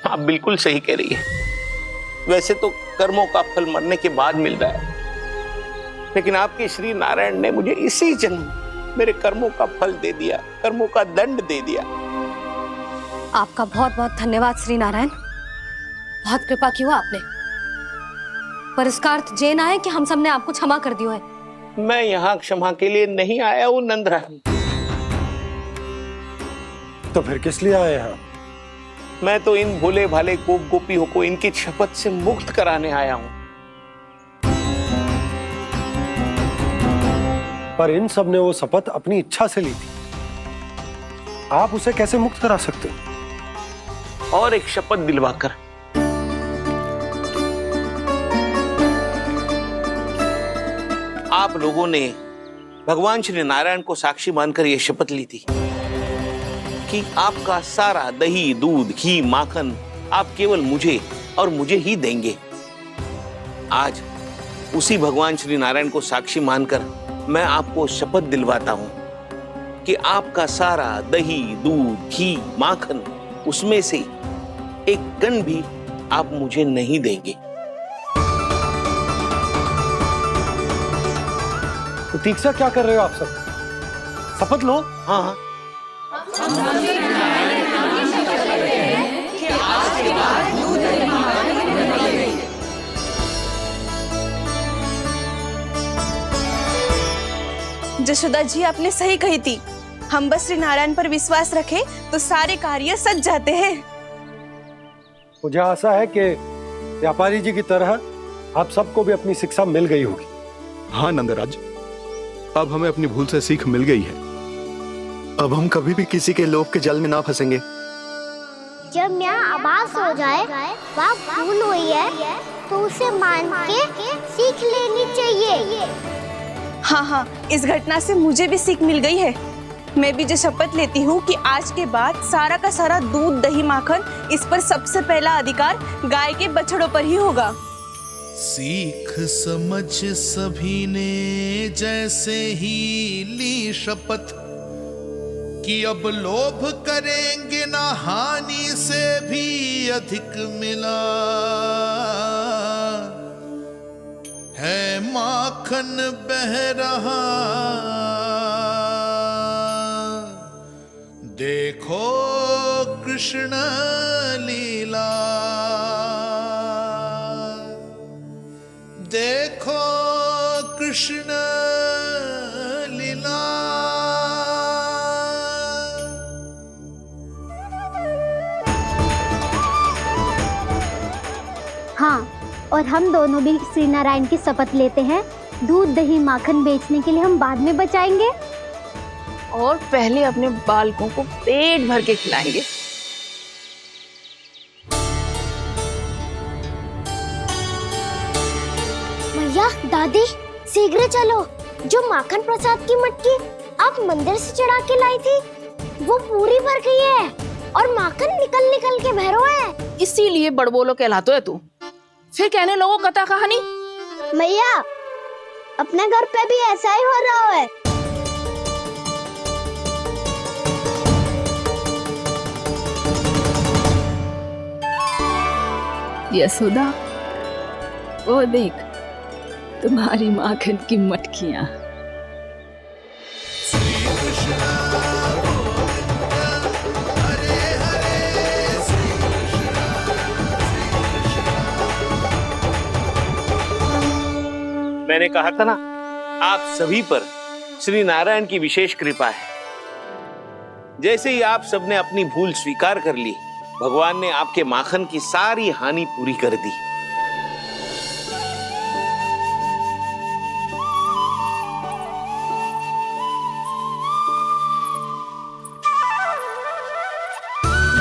आप बिल्कुल सही कह रही है। वैसे तो कर्मों का फल मरने के बाद मिल रहा है, लेकिन आपके श्री नारायण ने मुझे इसी जन्म मेरे कर्मों का फल दे दिया, कर्मों का दंड दे दिया। आपका बहुत बहुत धन्यवाद श्री नारायण, बहुत कृपा की हो आपने। पर इसका अर्थ ये ना है कि हम सब ने आपको क्षमा कर दिया है। मैं यहाँ क्षमा के लिए नहीं आया हूँ नंदरानी। तो फिर किस लिए आए हैं? मैं तो इन भोले भाले गोप गोपियों को इनकी शपथ से मुक्त कराने आया हूं। पर इन सब ने वो शपथ अपनी इच्छा से ली थी, आप उसे कैसे मुक्त करा सकते? और एक शपथ दिलवाकर। आप लोगों ने भगवान श्री नारायण को साक्षी मानकर यह शपथ ली थी कि आपका सारा दही, दूध, घी, माखन आप केवल मुझे और मुझे ही देंगे। आज उसी भगवान श्री नारायण को साक्षी मानकर मैं आपको शपथ दिलवाता हूं कि आपका सारा दही, दूध, घी, माखन उसमें से एक कण भी आप मुझे नहीं देंगे। तो तीक्षा क्या कर रहे हो आप सब? शपथ लो। हाँ हाँ, जशोदा जी आपने सही कही थी। हम बस श्री नारायण पर विश्वास रखें तो सारे कार्य सज जाते हैं। मुझे आशा है कि व्यापारी जी की तरह आप सबको भी अपनी शिक्षा मिल गई होगी। हाँ नंदराज, अब हमें अपनी भूल से सीख मिल गई है। अब हम कभी भी किसी के लोभ के जल में ना फंसेंगे। जब यहाँ आभास हो जाए वहाँ भूल हुई है तो उसे मान के सीख लेनी चाहिए। हाँ हाँ, इस घटना से मुझे भी सीख मिल गई है। मैं भी जो शपथ लेती हूँ कि आज के बाद सारा का सारा दूध, दही, माखन इस पर सबसे पहला अधिकार गाय के बछड़ों पर ही होगा। सीख समझ सभी ने जैसे ही ली शपथ कि अब लोभ करेंगे ना हानि से भी अधिक मिला है, माखन बह रहा देखो कृष्ण लीला, देखो कृष्ण लीला। हाँ, और हम दोनों भी श्री नारायण की शपथ लेते हैं, दूध दही माखन बेचने के लिए हम बाद में बचाएंगे और पहले अपने बालकों को पेट भर के खिलाएंगे। भैया दादी शीघ्र चलो, जो माखन प्रसाद की मटकी आप मंदिर से चढ़ा के लाई थी वो पूरी भर गई है और माखन निकल निकल के भरो है। इसीलिए बड़बोलो कहलाते है तू। फिर कहने लोगों कथा कहानी। भैया अपने घर पे भी ऐसा ही हो रहा है। यशोदा, वो देख तुम्हारी माखन की मटकियां। मैंने कहा था ना, आप सभी पर श्री नारायण की विशेष कृपा है। जैसे ही आप सबने अपनी भूल स्वीकार कर ली, भगवान ने आपके माखन की सारी हानि पूरी कर दी।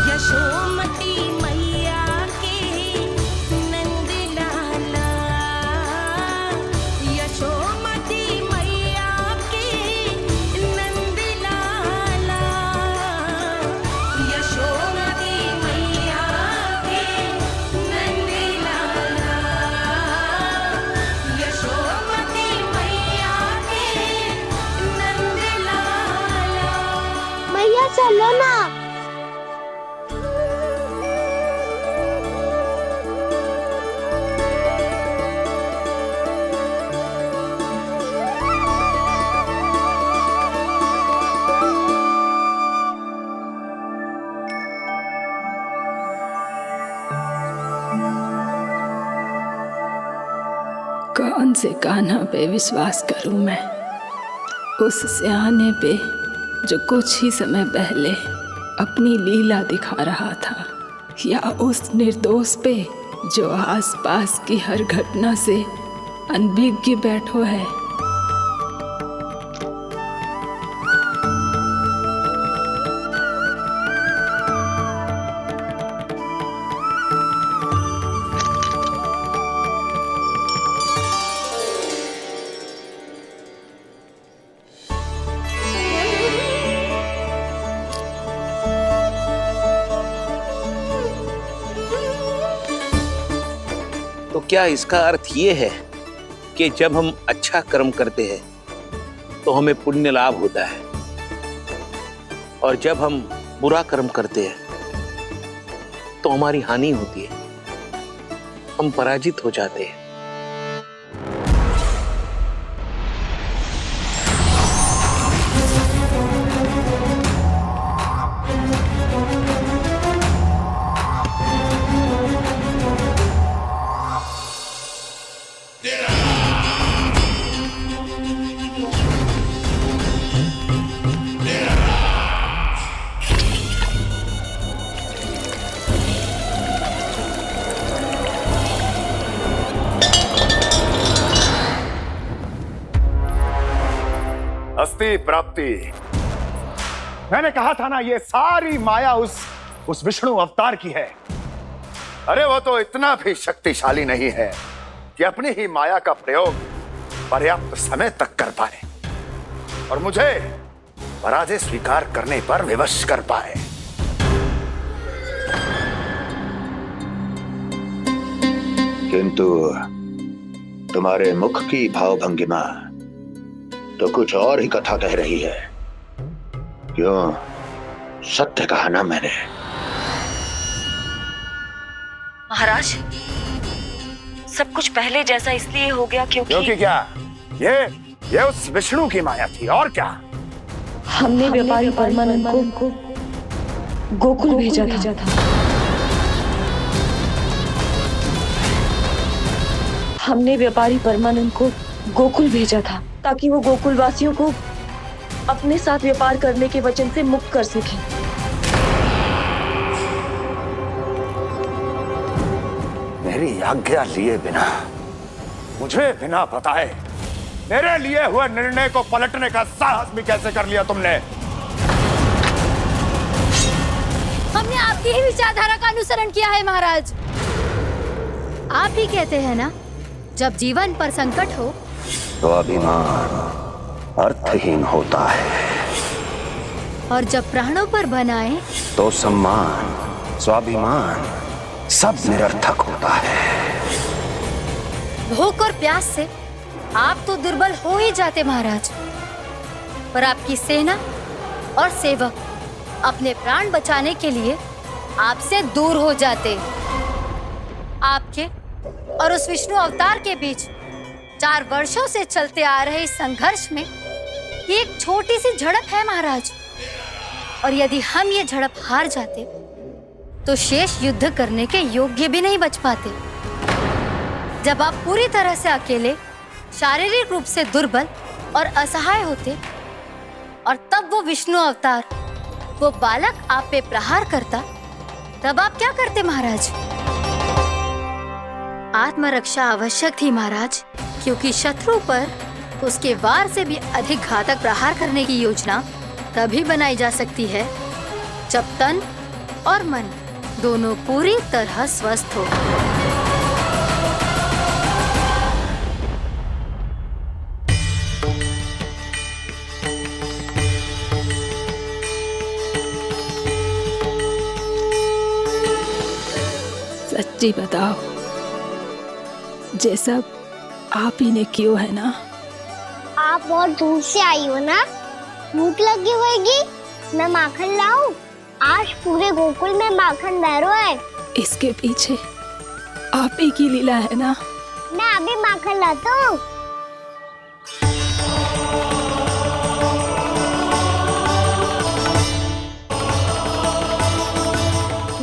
यशोमती मैया के नंद लाला, यशोमती मैया के नंद लाला, यशोमती मैया के नंद लाला, यशोमती मैया के नंद लाला। मैया चलो ना। कौन से कान्हा पे विश्वास करूं मैं? उस सियाने पे जो कुछ ही समय पहले अपनी लीला दिखा रहा था, या उस निर्दोष पे जो आसपास की हर घटना से अनभिज्ञ बैठो है? तो क्या इसका अर्थ ये है कि जब हम अच्छा कर्म करते हैं तो हमें पुण्य लाभ होता है, और जब हम बुरा कर्म करते हैं तो हमारी हानि होती है, हम पराजित हो जाते हैं? अस्ति प्राप्ति। मैंने कहा था ना, ये सारी माया उस विष्णु अवतार की है। अरे वो तो इतना भी शक्तिशाली नहीं है कि अपनी ही माया का प्रयोग पर्याप्त समय तक कर पाए और मुझे पराजय स्वीकार करने पर विवश कर पाए। किंतु तुम्हारे मुख की भावभंगिमा तो कुछ और ही कथा कह रही है। क्यों? सत्य कहा ना मैंने। महाराज, सब कुछ पहले जैसा इसलिए हो गया क्योंकि क्या? ये उस विष्णु की माया थी, और क्या? हमने व्यापारी परमानंद को गोकुल भेजा था। हमने व्यापारी परमानंद को गोकुल भेजा था ताकि वो गोकुल वासियों को अपने साथ व्यापार करने के वचन से मुक्त कर सके। मेरी आज्ञा लिए बिना, मुझे बिना बताए मेरे लिए हुए निर्णय को पलटने का साहस भी कैसे कर लिया तुमने? हमने आपकी ही विचारधारा का अनुसरण किया है महाराज। आप ही कहते हैं ना, जब जीवन पर संकट हो तो अभिमान अर्थहीन होता है, और जब प्राणों पर बनाए तो सम्मान स्वाभिमान सब निरर्थक होता है। भूख और प्यास से आप तो दुर्बल हो ही जाते महाराज, पर आपकी सेना और सेवक अपने प्राण बचाने के लिए आपसे दूर हो जाते। आपके और उस विष्णु अवतार के बीच 4 वर्षों से चलते आ रहे इस संघर्ष में ये एक छोटी सी झड़प है महाराज, और यदि हम ये झड़प हार जाते तो शेष युद्ध करने के योग्य भी नहीं बच पाते। जब आप पूरी तरह से अकेले, शारीरिक रूप से दुर्बल और असहाय होते, और तब वो विष्णु अवतार, वो बालक आप पे प्रहार करता, तब आप क्या करते महाराज? आत्मरक्षा आवश्यक थी महाराज, क्योंकि शत्रु पर उसके वार से भी अधिक घातक प्रहार करने की योजना तभी बनाई जा सकती है जब तन और मन दोनों पूरी तरह स्वस्थ हो। सच्ची बताओ, जैसा आप ही ने कियो है ना? आप बहुत दूर से आई हो ना, भूख लगी होगी। मैं माखन लाऊं? आज पूरे गोकुल में माखन बह रहा है। इसके पीछे आप ही की लीला है ना? मैं अभी माखन लाता हूँ।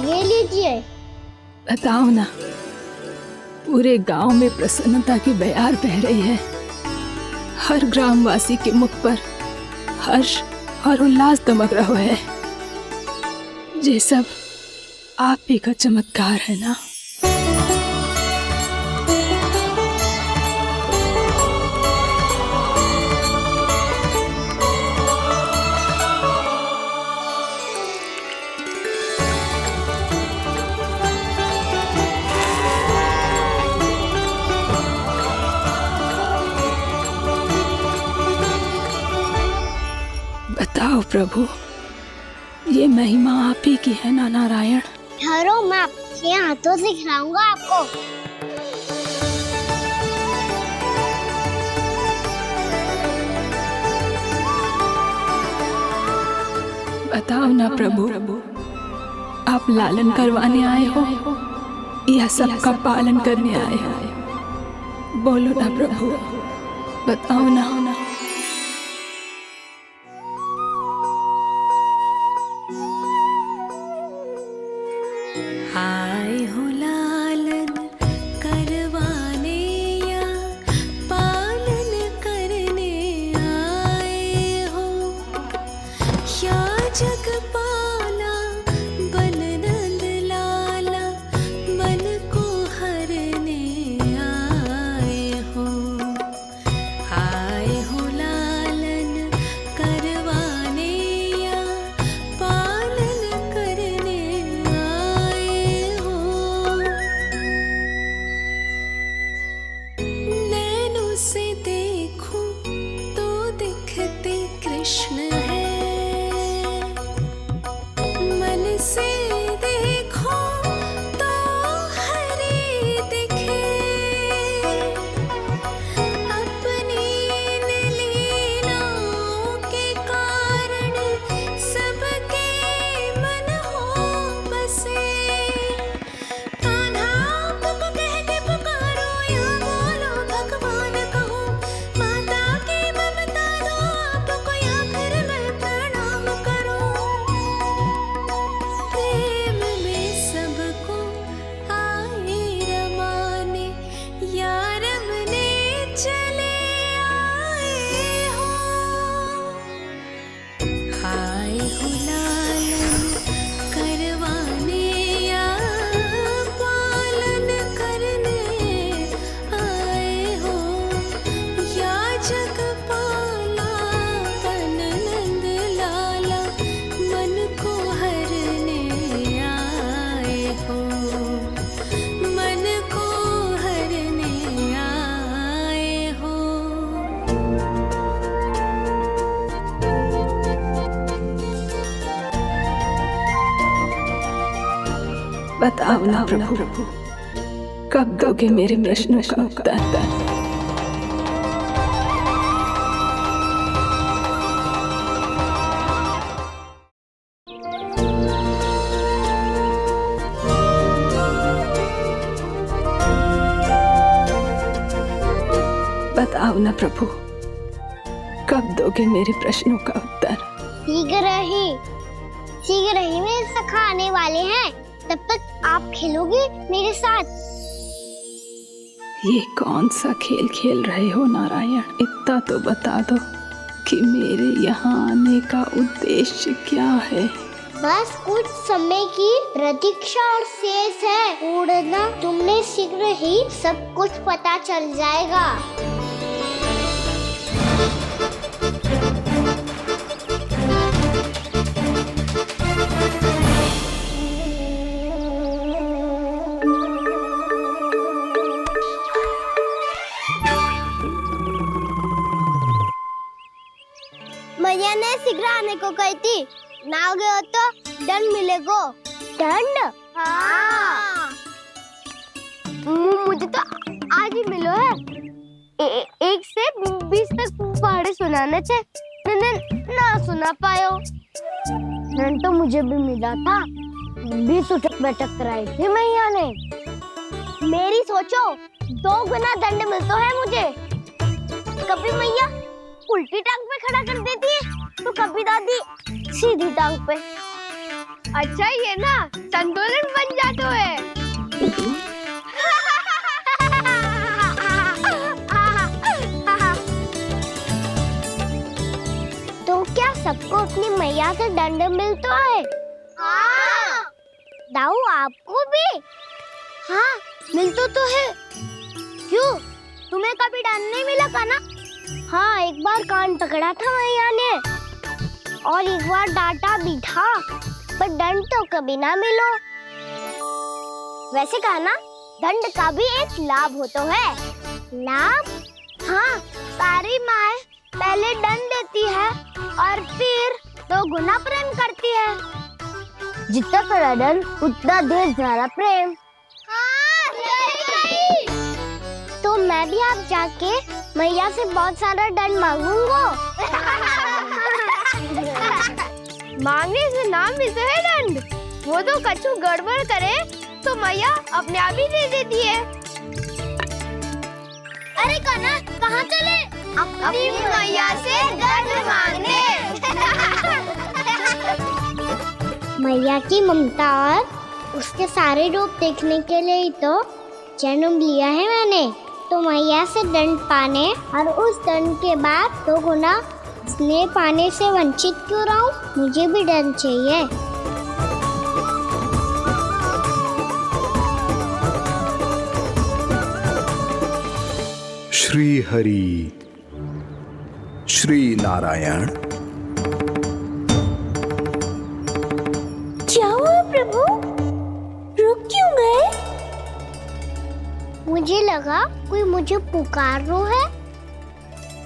ये लीजिए। बताओ ना, पूरे गांव में प्रसन्नता की बयार बह रही है। हर ग्रामवासी के मुख पर हर्ष और उल्लास दमक रहा है। ये सब आप ही का चमत्कार है ना? बताओ प्रभु, ये महिमा आप ही की है ना नारायण? ठहरो, मैं आपके हाथों से खिलाऊंगा आपको। बताओ ना प्रभु, आप लालन करवाने आए हो या सबका पालन करने आए हो? बोलो ना प्रभु, बताओ ना। आए हो लालन करवाने या पालन करने आए हो, या जगपाला बन नंद लाला मन को हरने आए हो। आए हो लालन करवाने या पालन करने आए हो। नैनों से देखूं तो दिखते कृष्ण है, मन से देखो तो हरि दिखे। अपनी इन लीलाओं के कारण सबके मन हो बसे। कान्हा आपको कह के पुकारो या बोलो भगवान कहो, माता की ममता दो आपको या फिर बताओ ना प्रभु, कब दोगे मेरे प्रश्नों का उत्तर? बताओ ना प्रभु, कब दोगे मेरे प्रश्नों का उत्तर? शीघ्र ही मेरे सखा आने वाले हैं, तब तक आप खेलोगे मेरे साथ। ये कौन सा खेल खेल रहे हो नारायण? इतना तो बता दो कि मेरे यहाँ आने का उद्देश्य क्या है? बस कुछ समय की प्रतीक्षा और शेष है। उड़ना तुमने शीघ्र ही सब कुछ पता चल जाएगा। मैया ने शीघ्र आने को कही थी, ना हो गए तो दंड मिलेगा। दंड? हाँ। मुझे तो आज ही मिलो है। 1 से 20 तक पहाड़े सुनाने थे, मैंने ना सुना पायो। दंड तो मुझे भी मिला था, 20 उठक बैठक कराई थी मैया ने। मेरी सोचो, 2 गुना दंड मिलता है मुझे। कभी मैया उल्टी टांग पे खड़ा कर देती है, तो कभी दादी सीधी टांग पे। अच्छा ये ना संतुलन बन जाता है। तो क्या सबको अपनी मैया से दंड मिलता है? हाँ। दाऊ आपको भी? हाँ मिलता तो है। क्यों, तुम्हें कभी दंड नहीं मिला का ना? हाँ, एक बार कान पकड़ा था मैया ने और एक बार डांटा भी था, पर दंड तो कभी ना मिलो। वैसे कहा ना, दंड का भी एक लाभ होता है। लाभ? हाँ, सारी माँ पहले दंड देती है और फिर 2 गुना प्रेम करती है। जितना बड़ा दंड उतना ढेर सारा प्रेम। हाँ, सही। तो मैं भी आप जाके मैया से बहुत सारा दंड मांगूंगा। मांगने से ना मिलता है दंड, वो तो कछु गड़बड़ करे तो मैया अपने आप ही दे देती है। अरे कना, कहाँ चले? अपनी मैया से दंड मांगने। मैया की ममता और उसके सारे रूप देखने के लिए ही तो जन्म लिया है मैंने। तो मैया से दंड पाने और उस दंड के बाद 2 गुना स्नेह पाने से वंचित क्यों रहूं? मुझे भी दंड चाहिए। श्री हरि, श्री नारायण। क्या हुआ प्रभु? रुक क्यों गए? मुझे लगा कोई मुझे पुकार रहा है।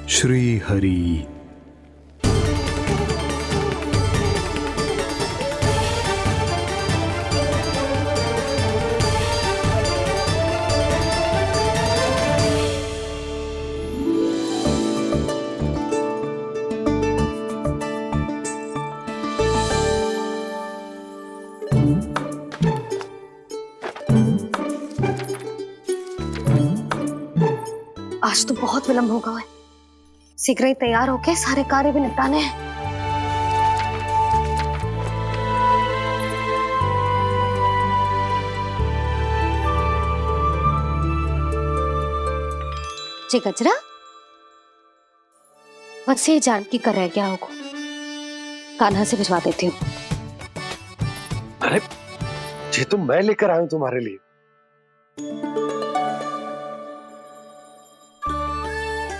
श्री हरि। आज तो बहुत विलंब होगा है। शीघ्र ही तैयार होके सारे कार्य भी निपटाने हैं। जी गजरा, बस ये जान की कर रह गया होगा, कान्हा से भिजवा देती हूँ। अरे ये तो मैं लेकर आया हूं तुम्हारे लिए।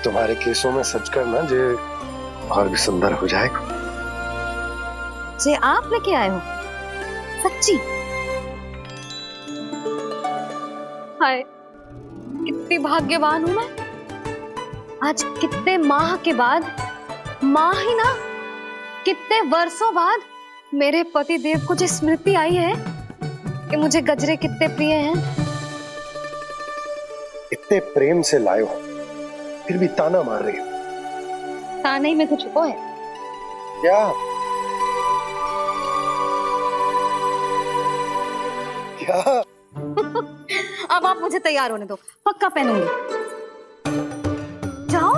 तुम्हारे केसों में सच करना जे और भी सुंदर हो जाएगा। जे आप लेके आए हो? सच्ची? हाय, कितनी भाग्यवान हूं मैं। आज कितने माह के बाद, माह ही ना, कितने वर्षों बाद मेरे पति देव को जो स्मृति आई है कि मुझे गजरे कितने प्रिय हैं। इतने प्रेम से लाए हो, फिर भी ताना मार रही हो। ताने में कुछ छुपो है क्या? क्या? अब आप मुझे तैयार होने दो, पक्का पहनूंगी। जाओ।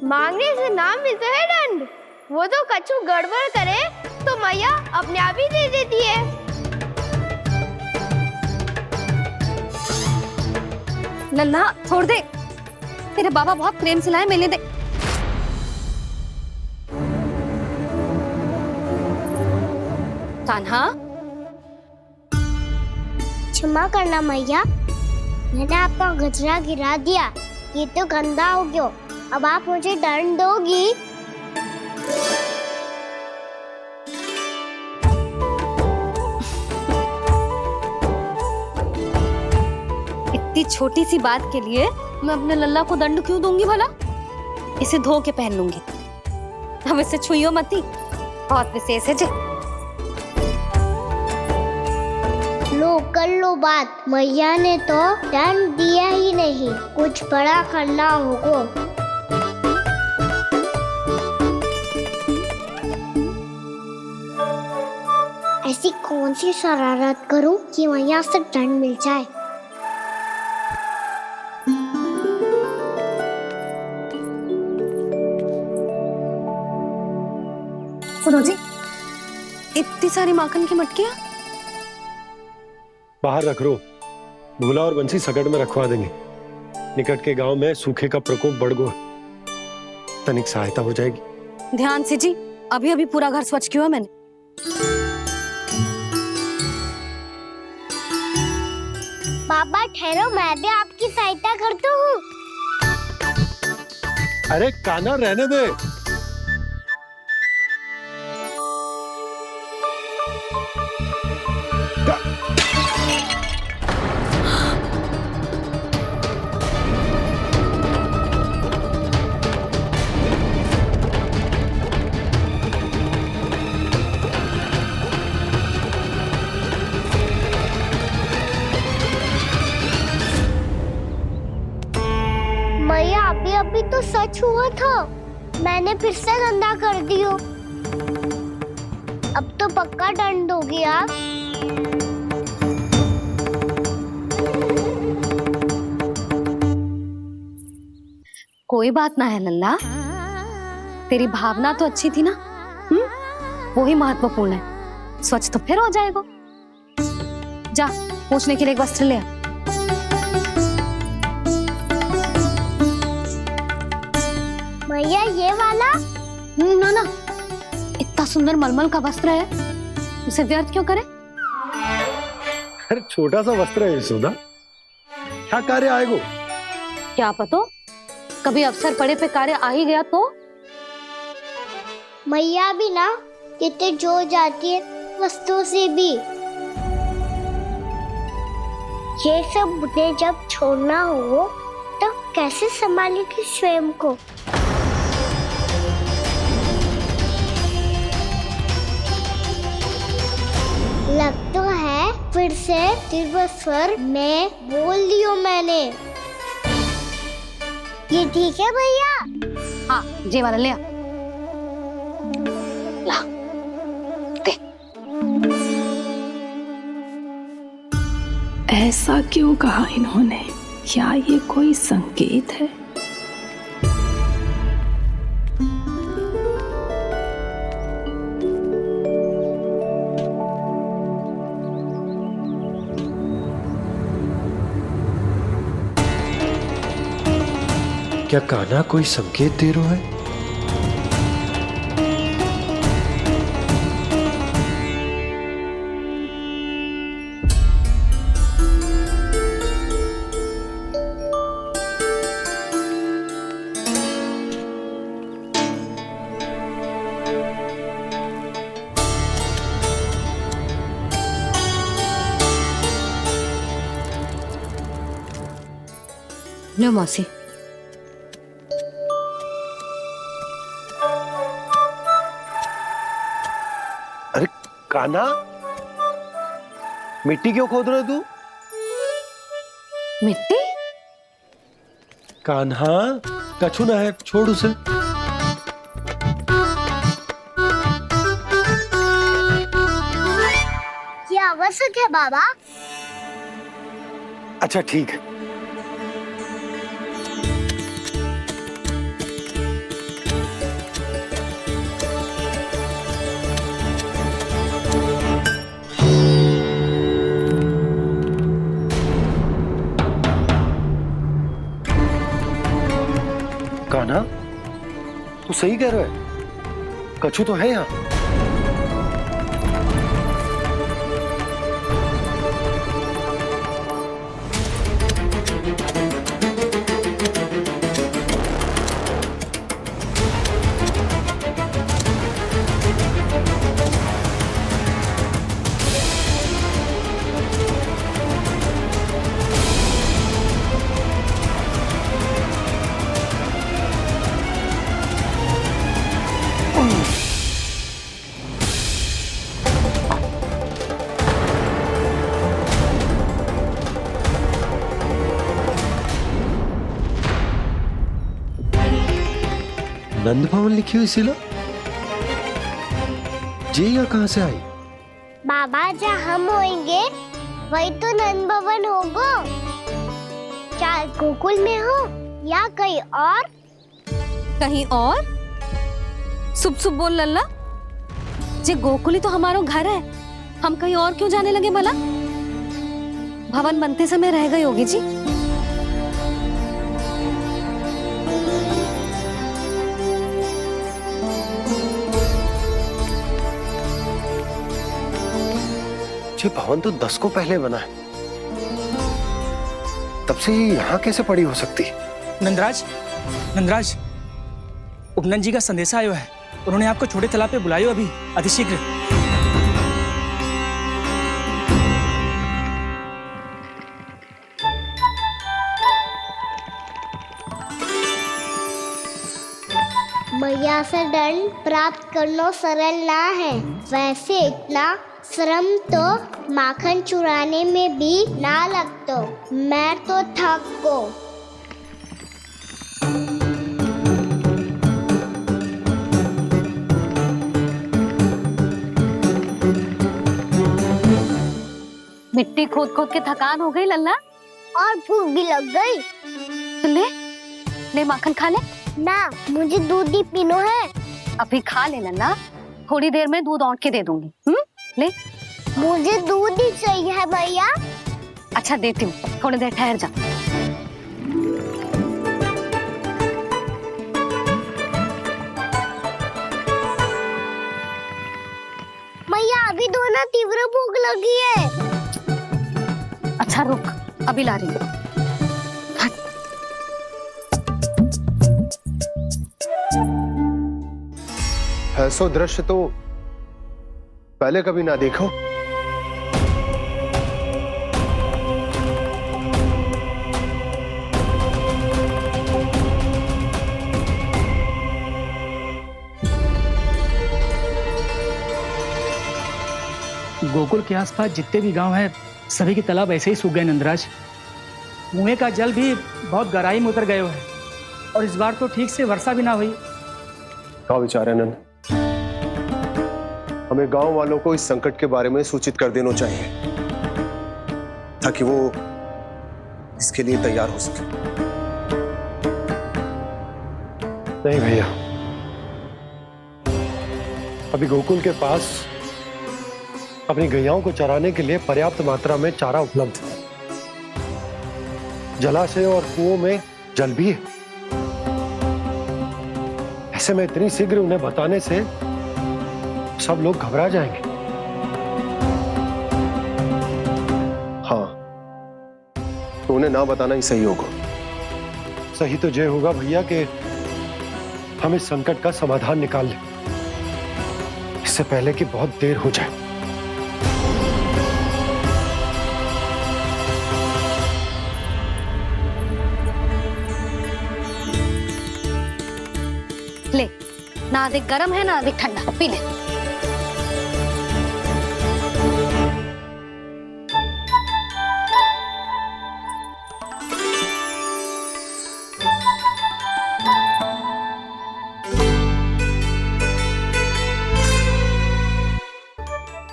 मांगने से नाम मिलता है दंड। वो तो कछु गड़बड़ करे तो मैया अपने आप ही दे देती है। लल्ला छोड़ दे, तेरे बाबा बहुत प्रेम से लाए, मिलने दे। कान्हा, क्षमा करना मैया, मैंने आपका गजरा गिरा दिया, ये तो गंदा हो गया। अब आप मुझे दंड दोगी? इतनी छोटी सी बात के लिए मैं अपने लल्ला को दंड क्यों दूंगी भला? इसे धो के पहन लूंगी। अब इसे छुइयो मती, बहुत विशेष है जी। लो कर लो बात, मैया ने तो दंड दिया ही नहीं, कुछ बड़ा करना होगा। ऐसी कौन सी शरारत करूं कि मैया से दंड मिल जाए? सुनो जी, इतनी सारी माखन की मटकियां बाहर रख रो, भूला और बंसी सकट में रखवा देंगे। निकट के गांव में सूखे का प्रकोप बढ़ गया, तनिक सहायता हो जाएगी। ध्यान से जी, अभी अभी पूरा घर स्वच्छ किया मैंने। बाबा ठहरो, मैं भी आपकी सहायता करता हूँ। अरे कान्हा रहने दे। मैया अभी अभी तो सच हुआ था, मैंने फिर से गंदा कर दियो। अब तो पक्का दंड दोगी आप। कोई बात ना है लल्ला, तेरी भावना तो अच्छी थी ना, वही महत्वपूर्ण है। स्वच्छ तो फिर हो जाएगा। जा, पूछने के लिए एक वस्त्र ले आ। भैया ये वाला? ना ना, इतना सुंदर मलमल का वस्त्र है, उसे व्यर्थ क्यों करे? अरे छोटा सा वस्त्र है यशोदा, क्या कार्य आएगा? क्या पता, कभी अवसर पड़े पे कार्य आ ही गया तो? मैया भी ना कितने जो जाती है वस्तुओं से भी। ये सब मुझे जब छोड़ना हो तो कैसे संभालेगी स्वयं को? लग तो है फिर से तिरस्वर में बोल दियो मैंने। ये ठीक है भैया? हाँ, ये वाला ले आ। ला, दे। ऐसा क्यों कहा इन्होंने? क्या ये कोई संकेत है? क्या कान्हा कोई संकेत दे रहा है? लो मौसी। अरे कान्हा, मिट्टी क्यों खोद रहे तू? मिट्टी? कान्हा, कछु ना है, छोड़ उसे। ये आवश्यक है बाबा। अच्छा ठीक है। कान्हा, तू सही कह रहा है, कछु तो है यहाँ। नंद भवन लिखी हुई सिला, जी या कहां से आई? बाबा जहाँ हम होंगे वही तो नंद भवन होगा। चाहे गोकुल में हो या कहीं और। कहीं और? सुब सुब बोल लल्ला। जे गोकुल ही तो हमारा घर है, हम कहीं और क्यों जाने लगे भला? भवन बनते समय रह गई होगी जी। ये भवन तो 10 को पहले बना है, तब से ये यहाँ कैसे पड़ी हो सकती? नंदराज, नंदराज, उपनंद जी का संदेशा आयो है। उन्होंने आपको छोटे तालाब पे बुलायो अभी, अतिशीघ्र। मैया से दंड प्राप्त करना सरल ना है। वैसे इतना श्रम तो माखन चुराने में भी ना लगतो। मैं तो थक को। मिट्टी खोद खोद के थकान हो गई लल्ला, और भूख भी लग गई। तो ले ले माखन खा ले। ना, मुझे दूध ही पीनो है। अभी खा ले लल्ला, थोड़ी देर में दूध औंट के दे दूंगी। ले। मुझे दूध ही चाहिए है भैया। अच्छा देती हूँ, थोड़ी देर ठहर जा। मैया अभी दोनों तीव्र भूख लगी है। अच्छा रुक, अभी ला रही हूँ। ऐसा दृश्य तो पहले कभी ना देखो। गोकुल के आसपास जितने भी गांव हैं, सभी के तालाब ऐसे ही सूख गए नंदराज। कुएं का जल भी बहुत गहराई में उतर गए है, और इस बार तो ठीक से वर्षा भी ना हुई। क्या विचार है नंद? हमें गांव वालों को इस संकट के बारे में सूचित कर देना चाहिए, ताकि वो इसके लिए तैयार हो सके। नहीं भैया, अभी गोकुल के पास अपनी गैयाओं को चराने के लिए पर्याप्त मात्रा में चारा उपलब्ध है। जलाशय और कुओं में जल भी है। ऐसे में इतनी शीघ्र उन्हें बताने से सब लोग घबरा जाएंगे। हाँ, तो उन्हें ना बताना ही सही होगा। सही तो ये होगा भैया कि हम इस संकट का समाधान निकाल लें, इससे पहले कि बहुत देर हो जाए। ना अधिक गर्म है ना अधिक ठंडा, पी ले।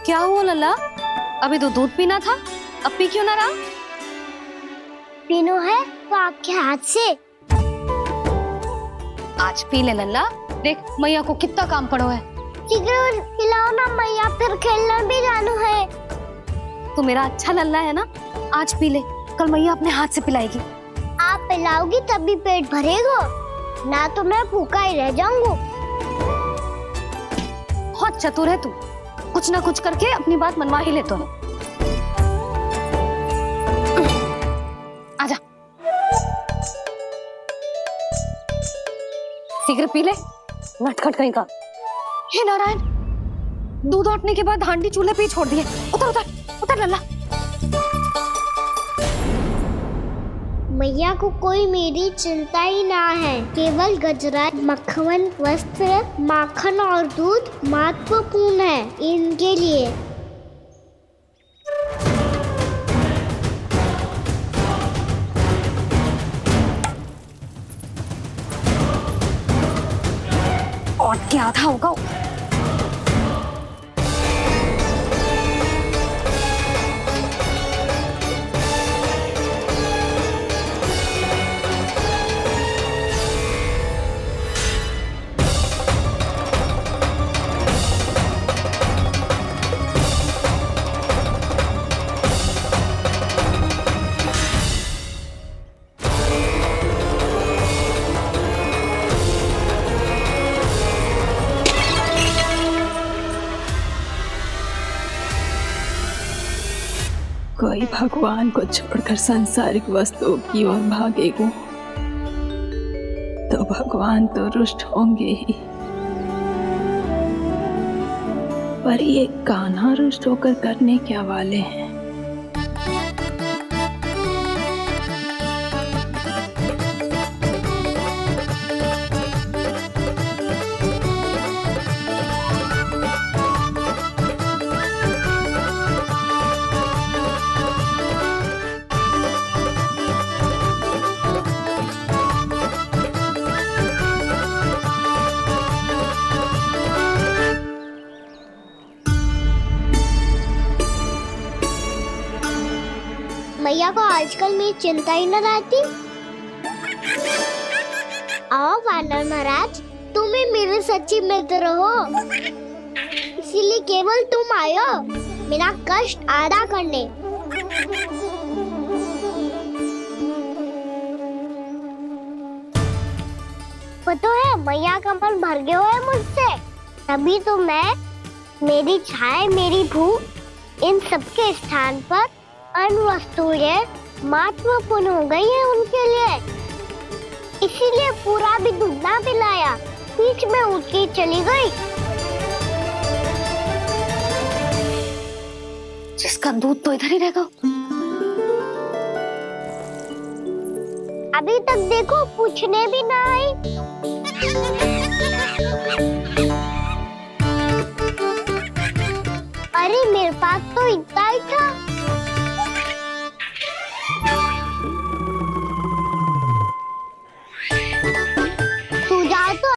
क्या हुआ लल्ला? अभी तो दूध पीना था, अब पी क्यों ना रहा? पीनो है तो आपके हाथ से। आज पी ले लल्ला, देख मैया को कितना काम पड़ो है। शीघ्र पिलाओ ना मैया, फिर खेलना भी जाना है। तू मेरा अच्छा लल्ला है ना, आज पी ले, कल मैया अपने हाथ से पिलाएगी। आप पिलाओगी तभी पेट भरेगा, ना तो मैं भूखा ही रह जाऊंगा। बहुत चतुर है तू, कुछ ना कुछ करके अपनी बात मनवा ही लेता है। आजा, शीघ्र पी ले, नटखट कहीं का। हे नारायण, दूध औटने के बाद हांडी चूल्हे पे ही छोड़ दिए। उतर उतर उतर लल्ला। मैया को कोई मेरी चिंता ही ना है, केवल गजरा, मक्खन, वस्त्र, माखन और दूध महत्वपूर्ण है इनके लिए। और क्या था होगा? कोई भगवान को छोड़कर सांसारिक वस्तुओं की ओर भागेगा तो भगवान तो रुष्ट होंगे ही, पर ये कान्हा रुष्ट होकर करने क्या वाले हैं? मैया को आजकल मेरी चिंता ही न रहती। आओ वानर महाराज, तुम ही मेरे सच्ची मित्र हो, इसीलिए केवल तुम आयो मेरा कष्ट आधा करने। पता है मैया का मन भर गया है मुझसे, तभी तो मैं, मेरी छाया, मेरी भूख, इन सबके स्थान पर अन्य वस्तुएं महत्वपूर्ण हो गई है उनके लिए। इसीलिए पूरा भी दूध ना पिलाया, बीच में उठ के चली गई। जिसका दूध तो इधर ही रहेगा। अभी तक देखो पूछने भी ना आई। अरे मेरे पास तो इतना